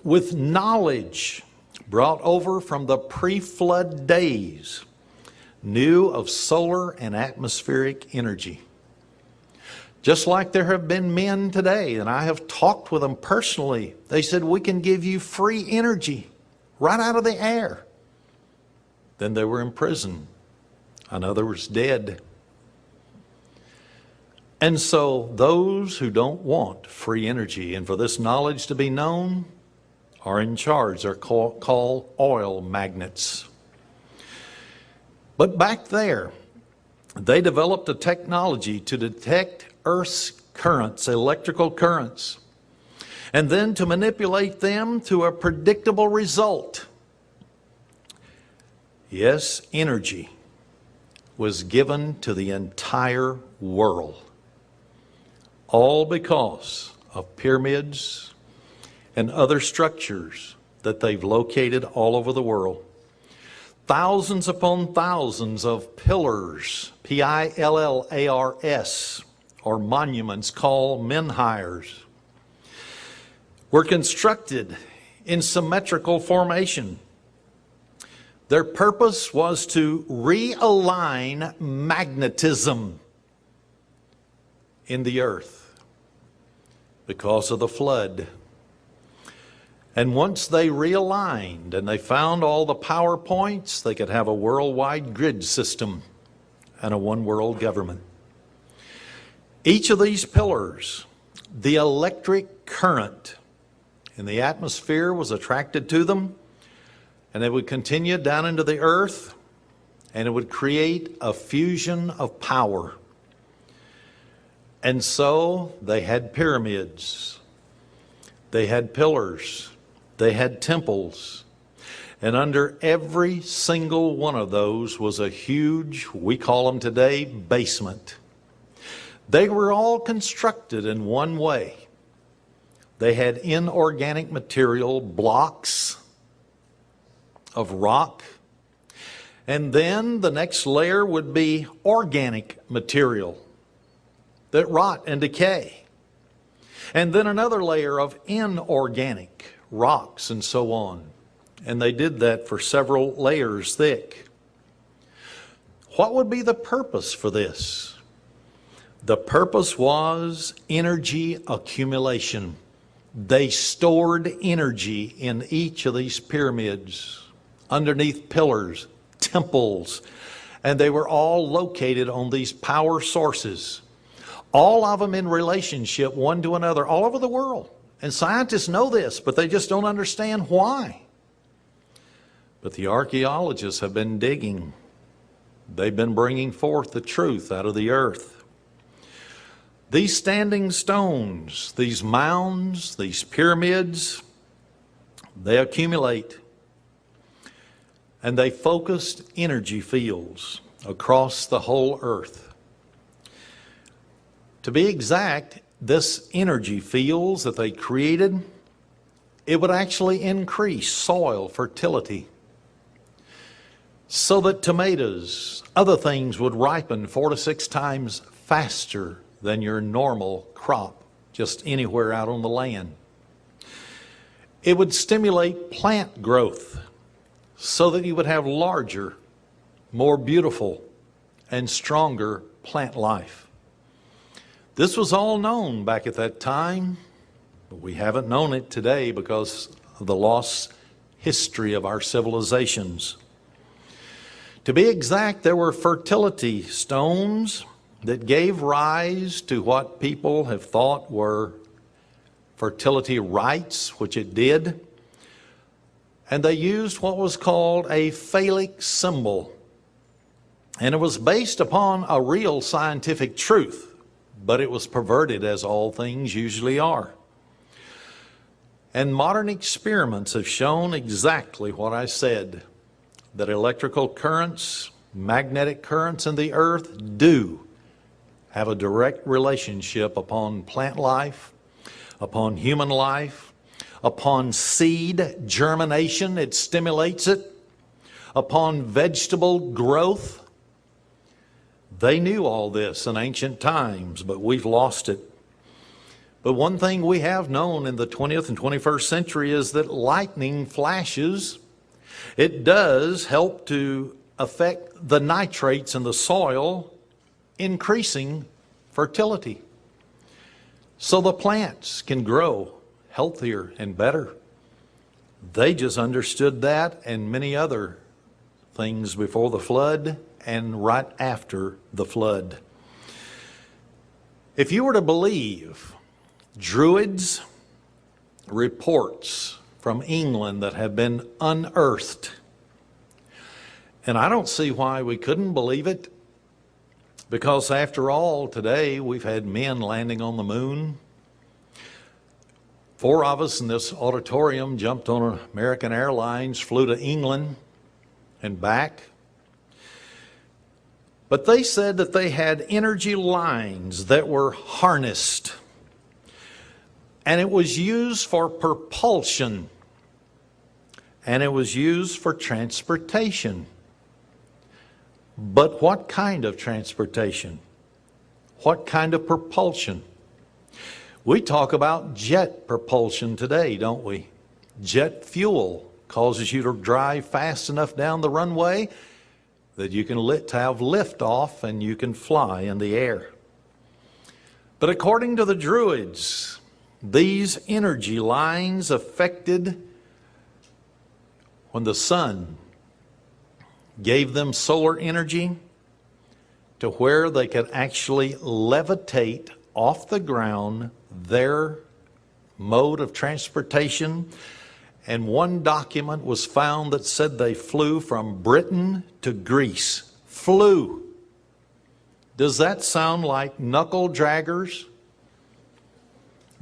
with knowledge brought over from the pre-flood days knew of solar and atmospheric energy. Just like there have been men today, and I have talked with them personally, they said, we can give you free energy right out of the air. Then they were in prison. Another was dead. And so those who don't want free energy and for this knowledge to be known are in charge. They're called oil magnates. But back there, they developed a technology to detect Earth's currents, electrical currents, and then to manipulate them to a predictable result. Yes, energy was given to the entire world, all because of pyramids and other structures that they've located all over the world. Thousands upon thousands of pillars, P-I-L-L-A-R-S, or monuments called menhirs, were constructed in symmetrical formation. Their purpose was to realign magnetism in the earth because of the flood. And once they realigned and they found all the power points, they could have a worldwide grid system and a one world government. Each of these pillars, the electric current in the atmosphere was attracted to them, and they would continue down into the earth, and it would create a fusion of power. And so they had pyramids, they had pillars, they had temples, and under every single one of those was a huge, we call them today, basement. They were all constructed in one way. They had inorganic material, blocks of rock, and then the next layer would be organic material that rot and decay, and then another layer of inorganic rocks and so on. And they did that for several layers thick. What would be the purpose for this? The purpose was energy accumulation. They stored energy in each of these pyramids, underneath pillars, temples, and they were all located on these power sources, all of them in relationship one to another all over the world. And scientists know this, but they just don't understand why. But the archaeologists have been digging. They've been bringing forth the truth out of the earth. These standing stones, these mounds, these pyramids, they accumulate, and they focused energy fields across the whole earth. To be exact, this energy fields that they created, it would actually increase soil fertility so that tomatoes, other things would ripen 4 to 6 times faster than your normal crop, just anywhere out on the land. It would stimulate plant growth so that you would have larger, more beautiful, and stronger plant life. This was all known back at that time, but we haven't known it today because of the lost history of our civilizations. To be exact, there were fertility stones that gave rise to what people have thought were fertility rites, which it did. And they used what was called a phallic symbol. And it was based upon a real scientific truth, but it was perverted, as all things usually are. And modern experiments have shown exactly what I said, that electrical currents, magnetic currents in the earth do have a direct relationship upon plant life, upon human life, upon seed germination, it stimulates it, upon vegetable growth. They knew all this in ancient times, but we've lost it. But one thing we have known in the 20th and 21st century is that lightning flashes. It does help to affect the nitrates in the soil, increasing fertility. So the plants can grow healthier and better. They just understood that and many other things before the flood and right after the flood. If you were to believe Druids' reports from England that have been unearthed, and I don't see why we couldn't believe it, because after all, today we've had men landing on the moon. 4 of us in this auditorium jumped on American Airlines, flew to England and back. But they said that they had energy lines that were harnessed, and it was used for propulsion, and it was used for transportation. But what kind of transportation? What kind of propulsion? We talk about jet propulsion today, don't we? Jet fuel causes you to drive fast enough down the runway that you can have liftoff and you can fly in the air. But according to the Druids, these energy lines affected when the sun gave them solar energy to where they could actually levitate off the ground their mode of transportation. And one document was found that said they flew from Britain to Greece. Flew. Does that sound like knuckle draggers?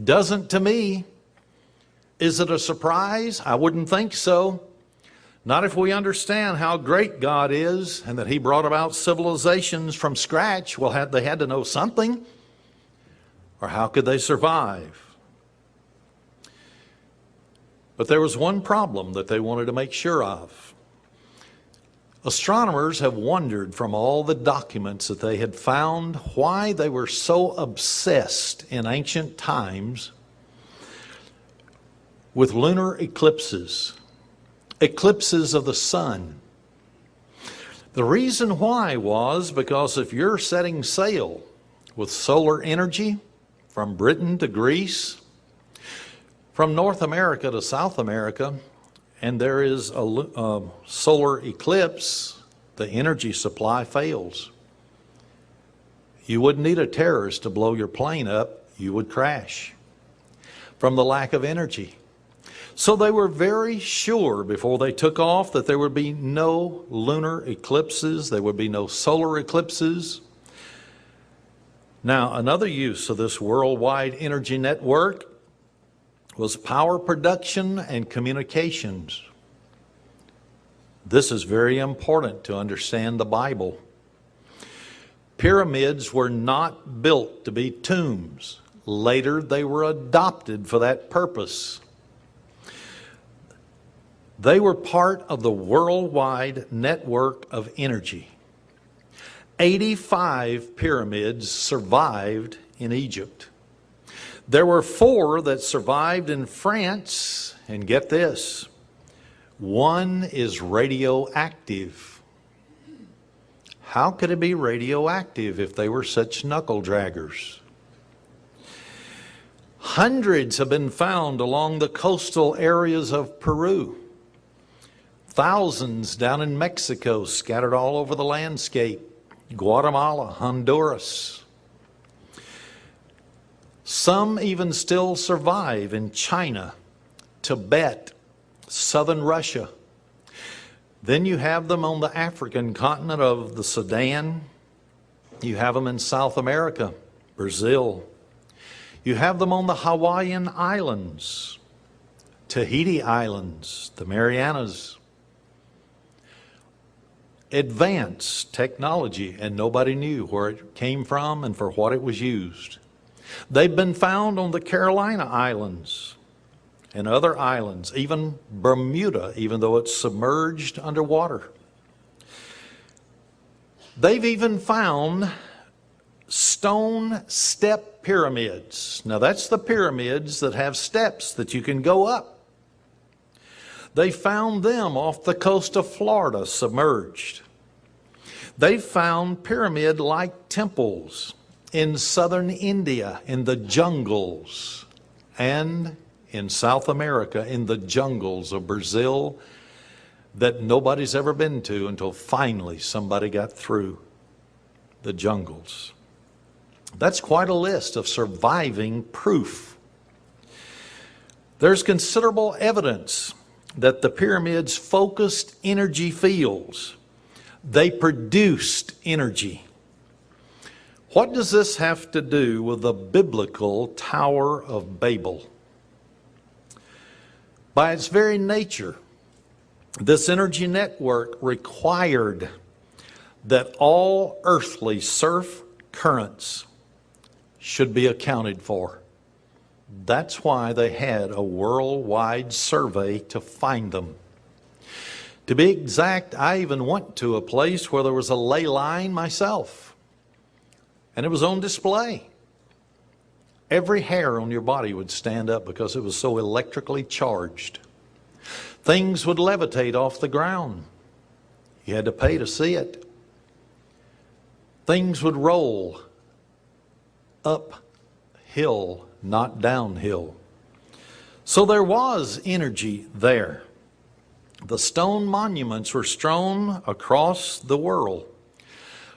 Doesn't to me. Is it a surprise? I wouldn't think so. Not if we understand how great God is and that He brought about civilizations from scratch. Well, they had to know something, or how could they survive? But there was one problem that they wanted to make sure of. Astronomers have wondered from all the documents that they had found why they were so obsessed in ancient times with lunar eclipses, eclipses of the sun. The reason why was because if you're setting sail with solar energy from Britain to Greece, from North America to South America, and there is a solar eclipse, the energy supply fails. You wouldn't need a terrorist to blow your plane up, you would crash from the lack of energy. So they were very sure before they took off that there would be no lunar eclipses, there would be no solar eclipses. Now, another use of this worldwide energy network was power production and communications. This is very important to understand the Bible. Pyramids were not built to be tombs. Later, they were adopted for that purpose. They were part of the worldwide network of energy. 85 pyramids survived in Egypt. There were 4 that survived in France, and get this, 1 is radioactive. How could it be radioactive if they were such knuckle draggers? Hundreds have been found along the coastal areas of Peru. Thousands down in Mexico, scattered all over the landscape. Guatemala, Honduras. Some even still survive in China, Tibet, southern Russia. Then you have them on the African continent of the Sudan. You have them in South America, Brazil. You have them on the Hawaiian Islands, Tahiti Islands, the Marianas. Advanced technology, and nobody knew where it came from and for what it was used. They've been found on the Carolina Islands and other islands, even Bermuda, even though it's submerged underwater. They've even found stone step pyramids. Now that's the pyramids that have steps that you can go up. They found them off the coast of Florida, submerged. They found pyramid-like temples in southern India, in the jungles, and in South America, in the jungles of Brazil that nobody's ever been to until finally somebody got through the jungles. That's quite a list of surviving proof. There's considerable evidence that the pyramids focused energy fields. They produced energy. What does this have to do with the biblical Tower of Babel? By its very nature, this energy network required that all earthly surf currents should be accounted for. That's why they had a worldwide survey to find them. To be exact, I even went to a place where there was a ley line myself, and it was on display. Every hair on your body would stand up because it was so electrically charged. Things would levitate off the ground. You had to pay to see it. Things would roll uphill, not downhill. So there was energy there. The stone monuments were strewn across the world,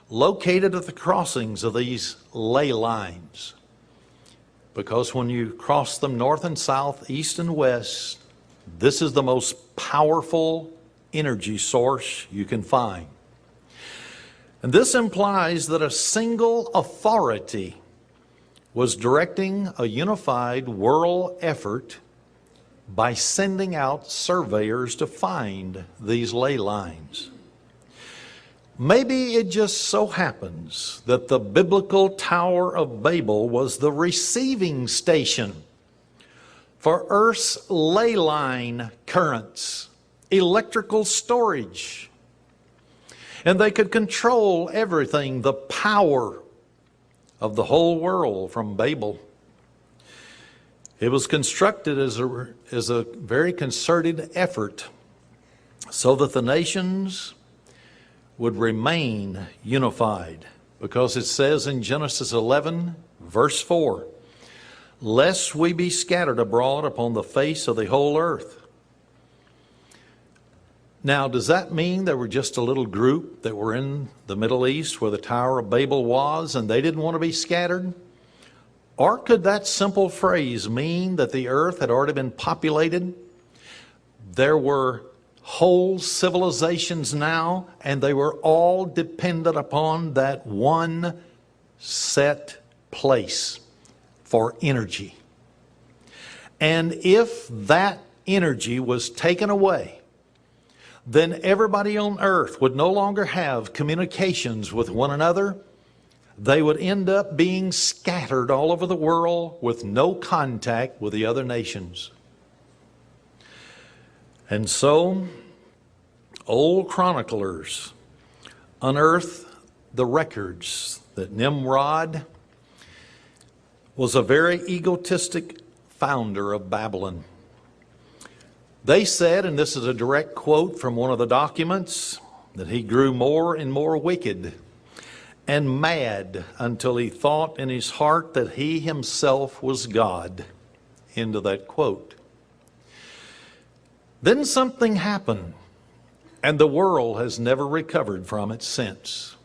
located at the crossings of these ley lines. Because when you cross them north and south, east and west, this is the most powerful energy source you can find. And this implies that a single authority was directing a unified world effort by sending out surveyors to find these ley lines. Maybe it just so happens that the biblical Tower of Babel was the receiving station for Earth's ley line currents, electrical storage. And they could control everything, the power of the whole world from Babel. It was constructed as a very concerted effort so that the nations would remain unified. Because it says in Genesis 11, verse 4, lest we be scattered abroad upon the face of the whole earth. Now, does that mean there were just a little group that were in the Middle East where the Tower of Babel was and they didn't want to be scattered? Or could that simple phrase mean that the earth had already been populated? There were whole civilizations now, and they were all dependent upon that one set place for energy. And if that energy was taken away, then everybody on earth would no longer have communications with one another. They would end up being scattered all over the world with no contact with the other nations. And so, old chroniclers unearthed the records that Nimrod was a very egotistic founder of Babylon. They said, and this is a direct quote from one of the documents, that he grew more and more wicked and mad until he thought in his heart that he himself was God. End of that quote. Then something happened, and the world has never recovered from it since.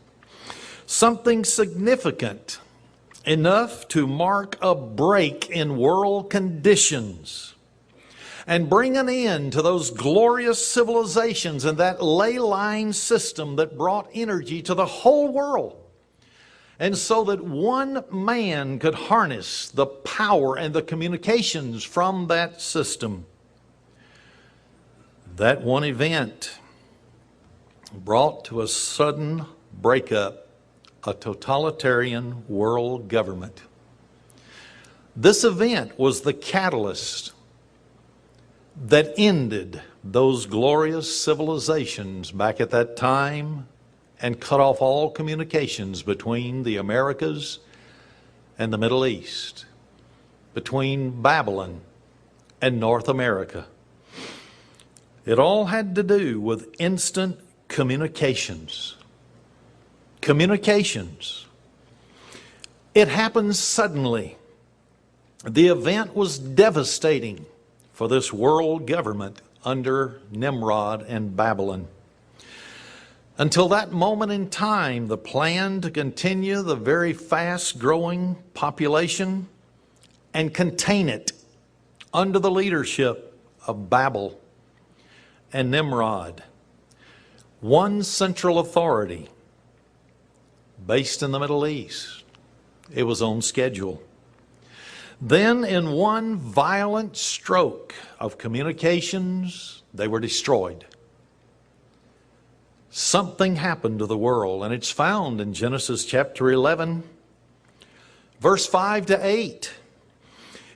something significant enough to mark a break in world conditions and bring an end to those glorious civilizations and that ley line system that brought energy to the whole world. And so that one man could harness the power and the communications from that system. That one event brought to a sudden breakup a totalitarian world government. This event was the catalyst that ended those glorious civilizations back at that time and cut off all communications between the Americas and the Middle East, between Babylon and North America. It all had to do with instant communications. Communications. It happened suddenly. The event was devastating for this world government under Nimrod and Babylon. Until that moment in time, the plan to continue the very fast-growing population and contain it under the leadership of Babel and Nimrod. One central authority based in the Middle East. It was on schedule. Then in one violent stroke of communications, they were destroyed. Something happened to the world, and it's found in Genesis chapter 11, verse 5 to 8.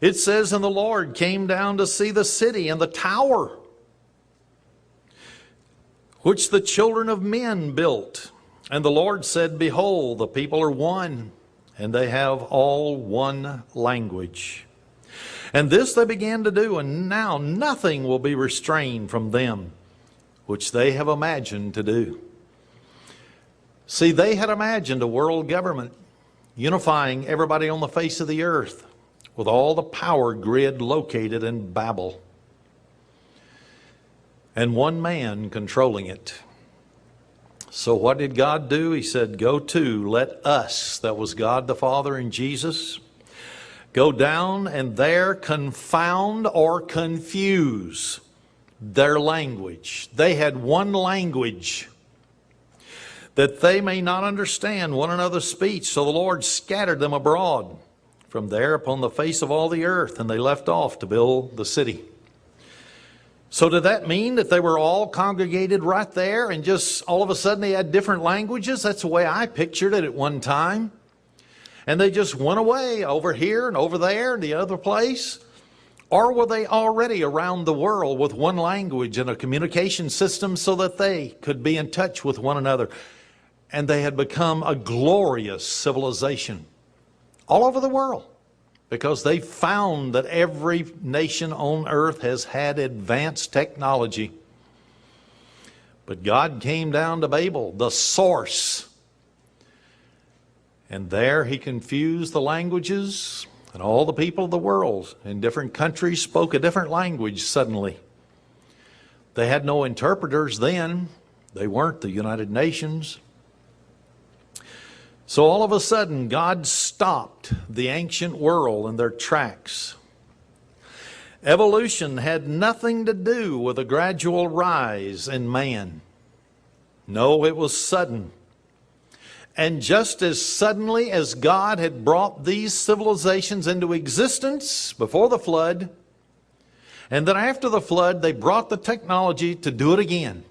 It says, "And the Lord came down to see the city and the tower, which the children of men built. And the Lord said, Behold, the people are one, and they have all one language. And this they began to do, and now nothing will be restrained from them, which they have imagined to do." See, they had imagined a world government unifying everybody on the face of the earth with all the power grid located in Babel, and one man controlling it. So what did God do? He said, "Go to, let us," that was God the Father and Jesus, "go down and there confound or confuse their language." They had one language, that they may not understand one another's speech. So the Lord scattered them abroad from there upon the face of all the earth, and they left off to build the city. So did that mean that they were all congregated right there and just all of a sudden they had different languages? That's the way I pictured it at one time. And they just went away over here and over there and the other place? Or were they already around the world with one language and a communication system so that they could be in touch with one another? And they had become a glorious civilization all over the world, because they found that every nation on earth has had advanced technology. But God came down to Babel, the source. And there he confused the languages, and all the people of the world in different countries spoke a different language suddenly. They had no interpreters then. They weren't the United Nations. So all of a sudden, God stopped the ancient world in their tracks. Evolution had nothing to do with a gradual rise in man. No, it was sudden. And just as suddenly as God had brought these civilizations into existence before the flood, and then after the flood, they brought the technology to do it again.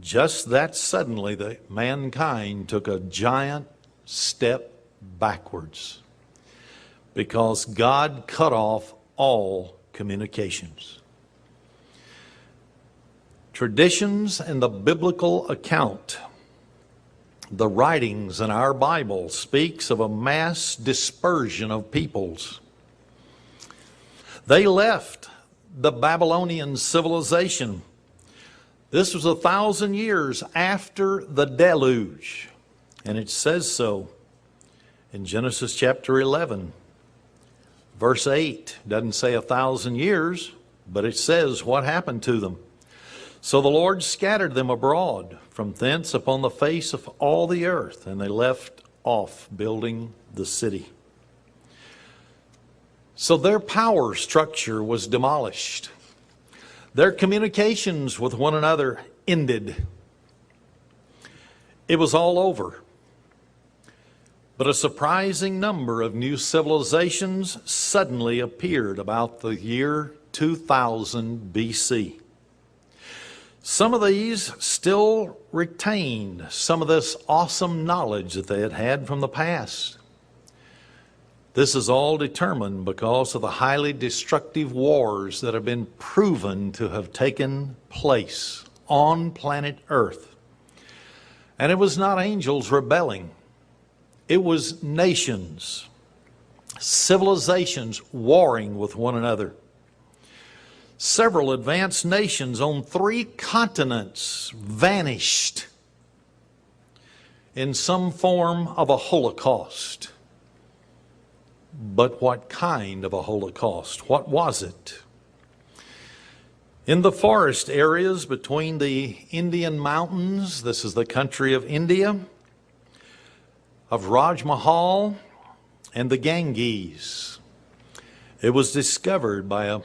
Just that suddenly, mankind took a giant step backwards because God cut off all communications. Traditions and the biblical account, the writings in our Bible, speaks of a mass dispersion of peoples. They left the Babylonian civilization. This was 1,000 years after the deluge, and it says so in Genesis chapter 11, verse 8. It doesn't say 1,000 years, but it says what happened to them. So the Lord scattered them abroad from thence upon the face of all the earth, and they left off building the city. So their power structure was demolished. Their communications with one another ended. It was all over. But a surprising number of new civilizations suddenly appeared about the year 2000 BC. Some of these still retained some of this awesome knowledge that they had had from the past. This is all determined because of the highly destructive wars that have been proven to have taken place on planet Earth. And it was not angels rebelling. It was nations, civilizations warring with one another. Several advanced nations on 3 continents vanished in some form of a Holocaust. But what kind of a Holocaust? What was it? In the forest areas between the Indian mountains, this is the country of India, of Raj Mahal and the Ganges, it was discovered by a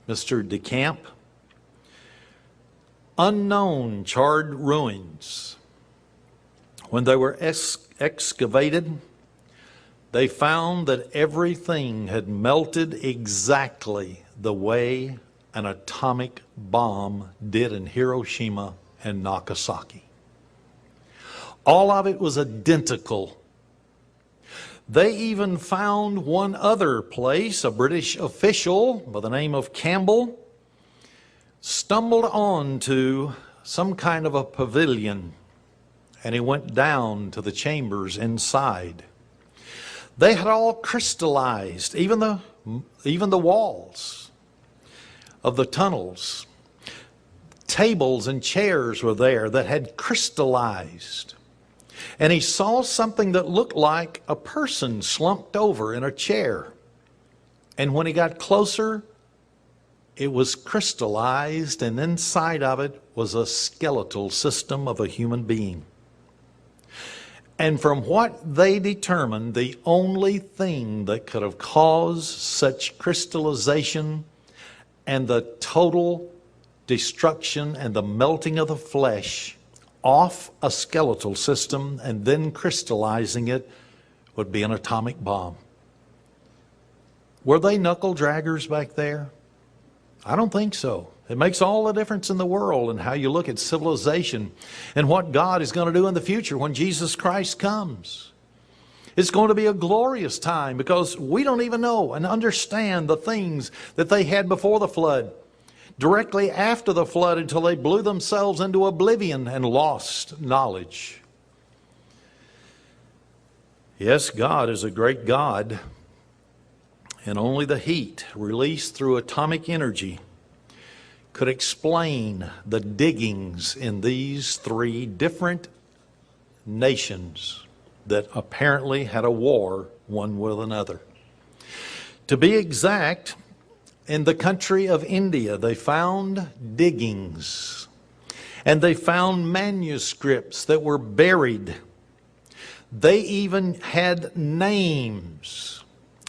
Mr. DeCamp, unknown charred ruins. When they were excavated, they found that everything had melted exactly the way an atomic bomb did in Hiroshima and Nagasaki. All of it was identical. They even found one other place. A British official by the name of Campbell stumbled onto some kind of a pavilion, and he went down to the chambers inside. They had all crystallized, even the walls of the tunnels. Tables and chairs were there that had crystallized. And he saw something that looked like a person slumped over in a chair. And when he got closer, it was crystallized, and inside of it was a skeletal system of a human being. And from what they determined, the only thing that could have caused such crystallization and the total destruction and the melting of the flesh off a skeletal system and then crystallizing it would be an atomic bomb. Were they knuckle draggers back there? I don't think so. It makes all the difference in the world in how you look at civilization and what God is going to do in the future when Jesus Christ comes. It's going to be a glorious time because we don't even know and understand the things that they had before the flood, directly after the flood, until they blew themselves into oblivion and lost knowledge. Yes, God is a great God, and only the heat released through atomic energy could explain the diggings in these 3 different nations that apparently had a war one with another. To be exact, in the country of India, they found diggings, and they found manuscripts that were buried. They even had names.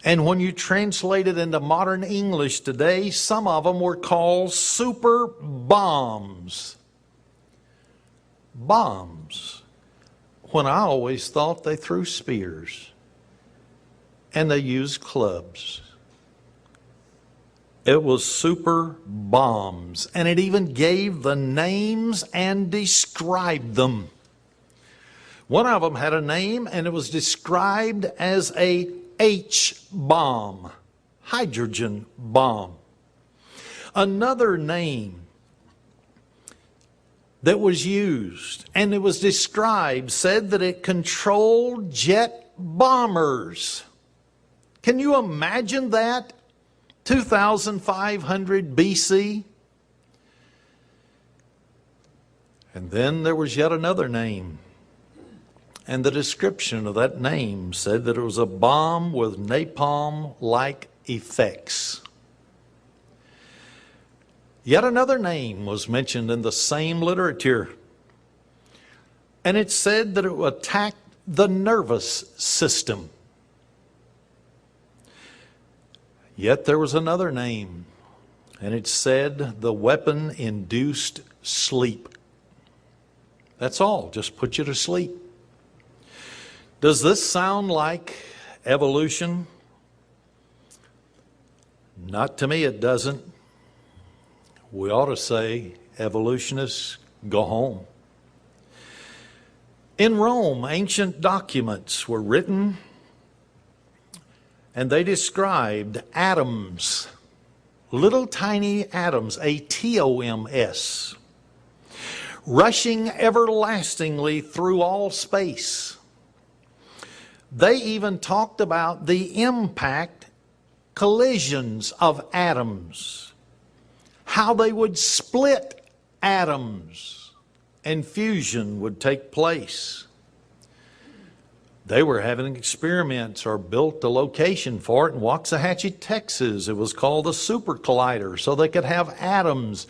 And when you translate it into modern English today, some of them were called super bombs. Bombs. When I always thought they threw spears and they used clubs. It was super bombs, and it even gave the names and described them. One of them had a name, and it was described as a H bomb, hydrogen bomb. Another name that was used, and it was described, said that it controlled jet bombers. Can you imagine that? 2500 BC. And then there was yet another name. And the description of that name said that it was a bomb with napalm-like effects. Yet another name was mentioned in the same literature, and it said that it would attack the nervous system. Yet there was another name, and it said the weapon induced sleep. That's all, just put you to sleep. Does this sound like evolution? Not to me, it doesn't. We ought to say, evolutionists, go home. In Rome, ancient documents were written, and they described atoms, little tiny atoms, atoms, rushing everlastingly through all space. They even talked about the impact collisions of atoms, how they would split atoms and fusion would take place. They were having experiments or built a location for it in Waxahachie, Texas. It was called the Super Collider, so they could have atoms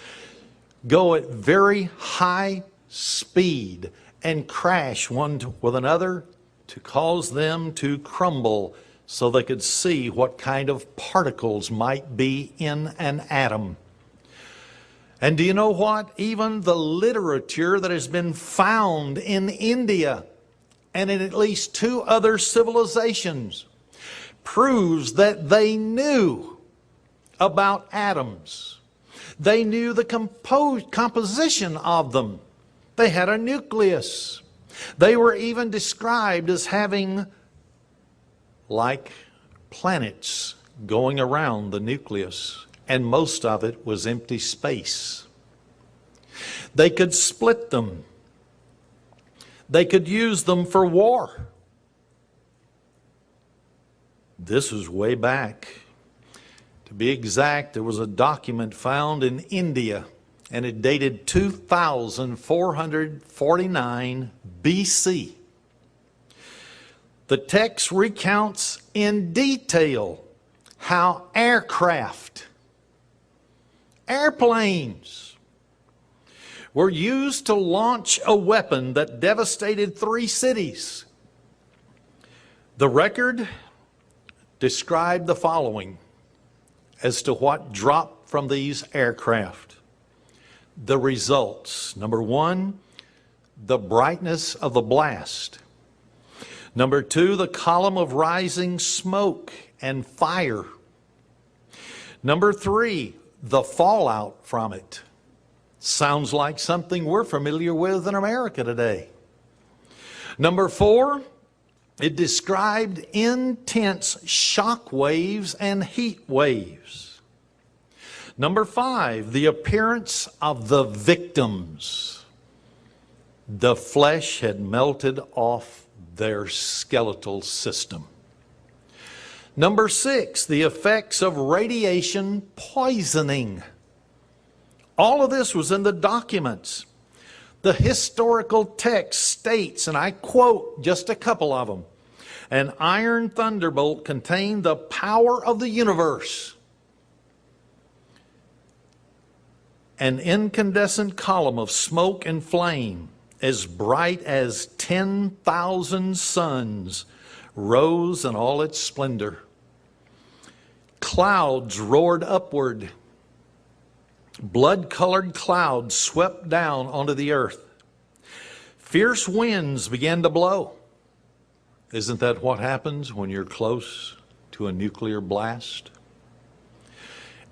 go at very high speed and crash one with another to cause them to crumble so they could see what kind of particles might be in an atom. And do you know what? Even the literature that has been found in India and in at least 2 other civilizations proves that they knew about atoms. They knew the composition of them. They had a nucleus. They were even described as having like planets going around the nucleus, and most of it was empty space. They could split them. They could use them for war. This was way back. To be exact, there was a document found in India, and it dated 2449 BC. The text recounts in detail how airplanes, were used to launch a weapon that devastated 3 cities. The record described the following as to what dropped from these aircraft. The results: number 1, the brightness of the blast. Number 2, the column of rising smoke and fire. Number 3, the fallout from it. Sounds like something we're familiar with in America today. Number 4, it described intense shock waves and heat waves. Number 5, the appearance of the victims. The flesh had melted off their skeletal system. Number 6, the effects of radiation poisoning. All of this was in the documents. The historical text states, and I quote just a couple of them, "An iron thunderbolt contained the power of the universe. An incandescent column of smoke and flame, as bright as 10,000 suns, rose in all its splendor. Clouds roared upward. Blood-colored clouds swept down onto the earth. Fierce winds began to blow." Isn't that what happens when you're close to a nuclear blast?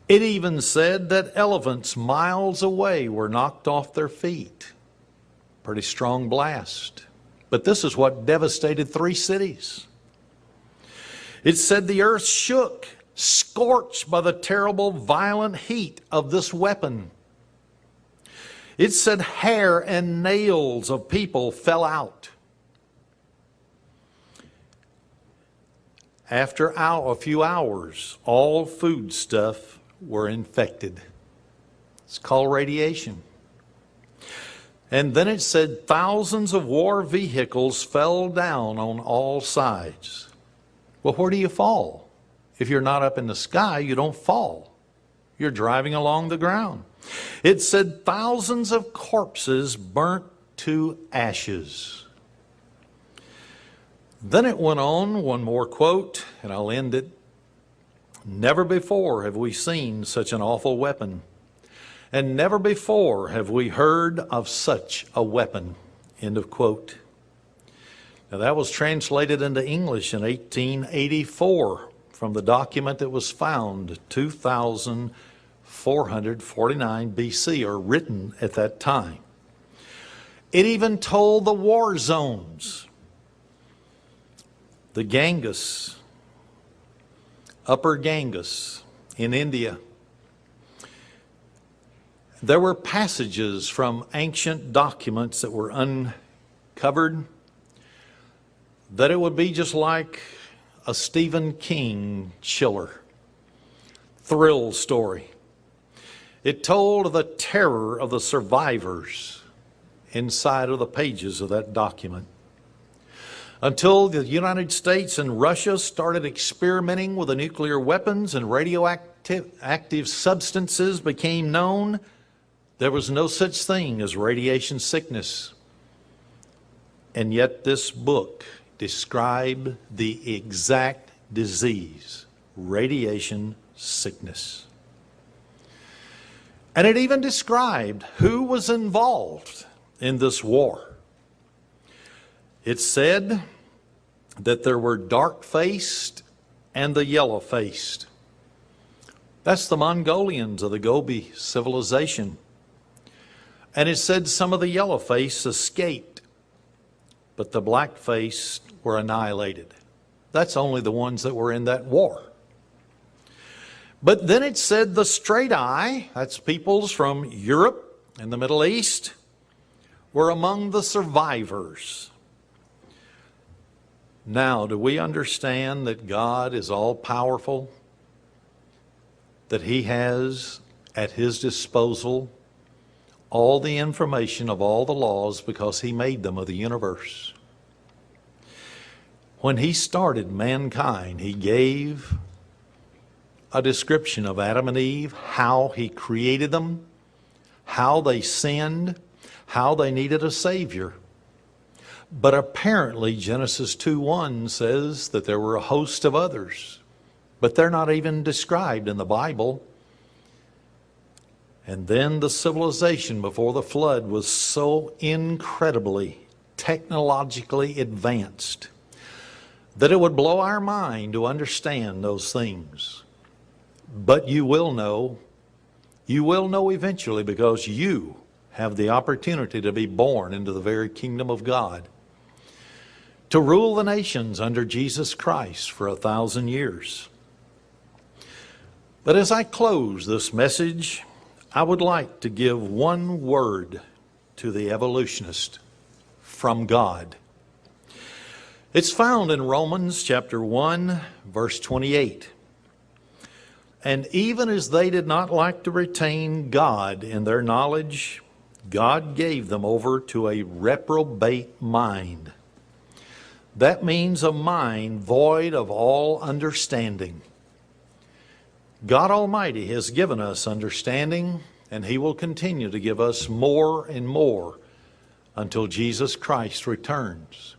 It even said that elephants miles away were knocked off their feet. Pretty strong blast. But this is what devastated 3 cities. It said the earth shook, scorched by the terrible, violent heat of this weapon. It said hair and nails of people fell out. After a few hours, all foodstuff were infected. It's called radiation. And then it said thousands of war vehicles fell down on all sides. Well, where do you fall? If you're not up in the sky, you don't fall. You're driving along the ground. It said thousands of corpses burnt to ashes. Then it went on, one more quote, and I'll end it. Never before have we seen such an awful weapon, and never before have we heard of such a weapon. End of quote. Now that was translated into English in 1884 from the document that was found 2449 BC, or written at that time. It even told the war zones, the Ganges, Upper Ganges in India. There were passages from ancient documents that were uncovered that it would be just like a Stephen King chiller, thrill story. It told of the terror of the survivors inside of the pages of that document. Until the United States and Russia started experimenting with the nuclear weapons and radioactive substances became known, there was no such thing as radiation sickness. And yet this book described the exact disease, radiation sickness. And it even described who was involved in this war. It said that there were dark-faced and the yellow-faced. That's the Mongolians of the Gobi civilization. And it said some of the yellow-faced escaped, but the black-faced were annihilated. That's only the ones that were in that war. But then it said the straight eye, that's peoples from Europe and the Middle East, were among the survivors. Now, do we understand that God is all-powerful? That He has at His disposal all the information of all the laws because He made them of the universe. When He started mankind, He gave a description of Adam and Eve, how He created them, how they sinned, how they needed a Savior. But apparently Genesis 2:1 says that there were a host of others, but they're not even described in the Bible. And then the civilization before the flood was so incredibly technologically advanced that it would blow our mind to understand those things. But you will know eventually, because you have the opportunity to be born into the very kingdom of God, to rule the nations under Jesus Christ for 1,000 years. But as I close this message, I would like to give one word to the evolutionist from God. It's found in Romans chapter 1, verse 28. And even as they did not like to retain God in their knowledge, God gave them over to a reprobate mind. That means a mind void of all understanding. God Almighty has given us understanding, and He will continue to give us more and more until Jesus Christ returns.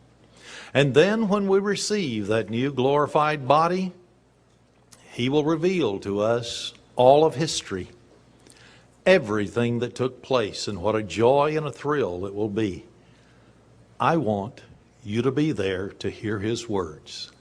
And then when we receive that new glorified body, He will reveal to us all of history, everything that took place, and what a joy and a thrill it will be. I want you to be there to hear His words.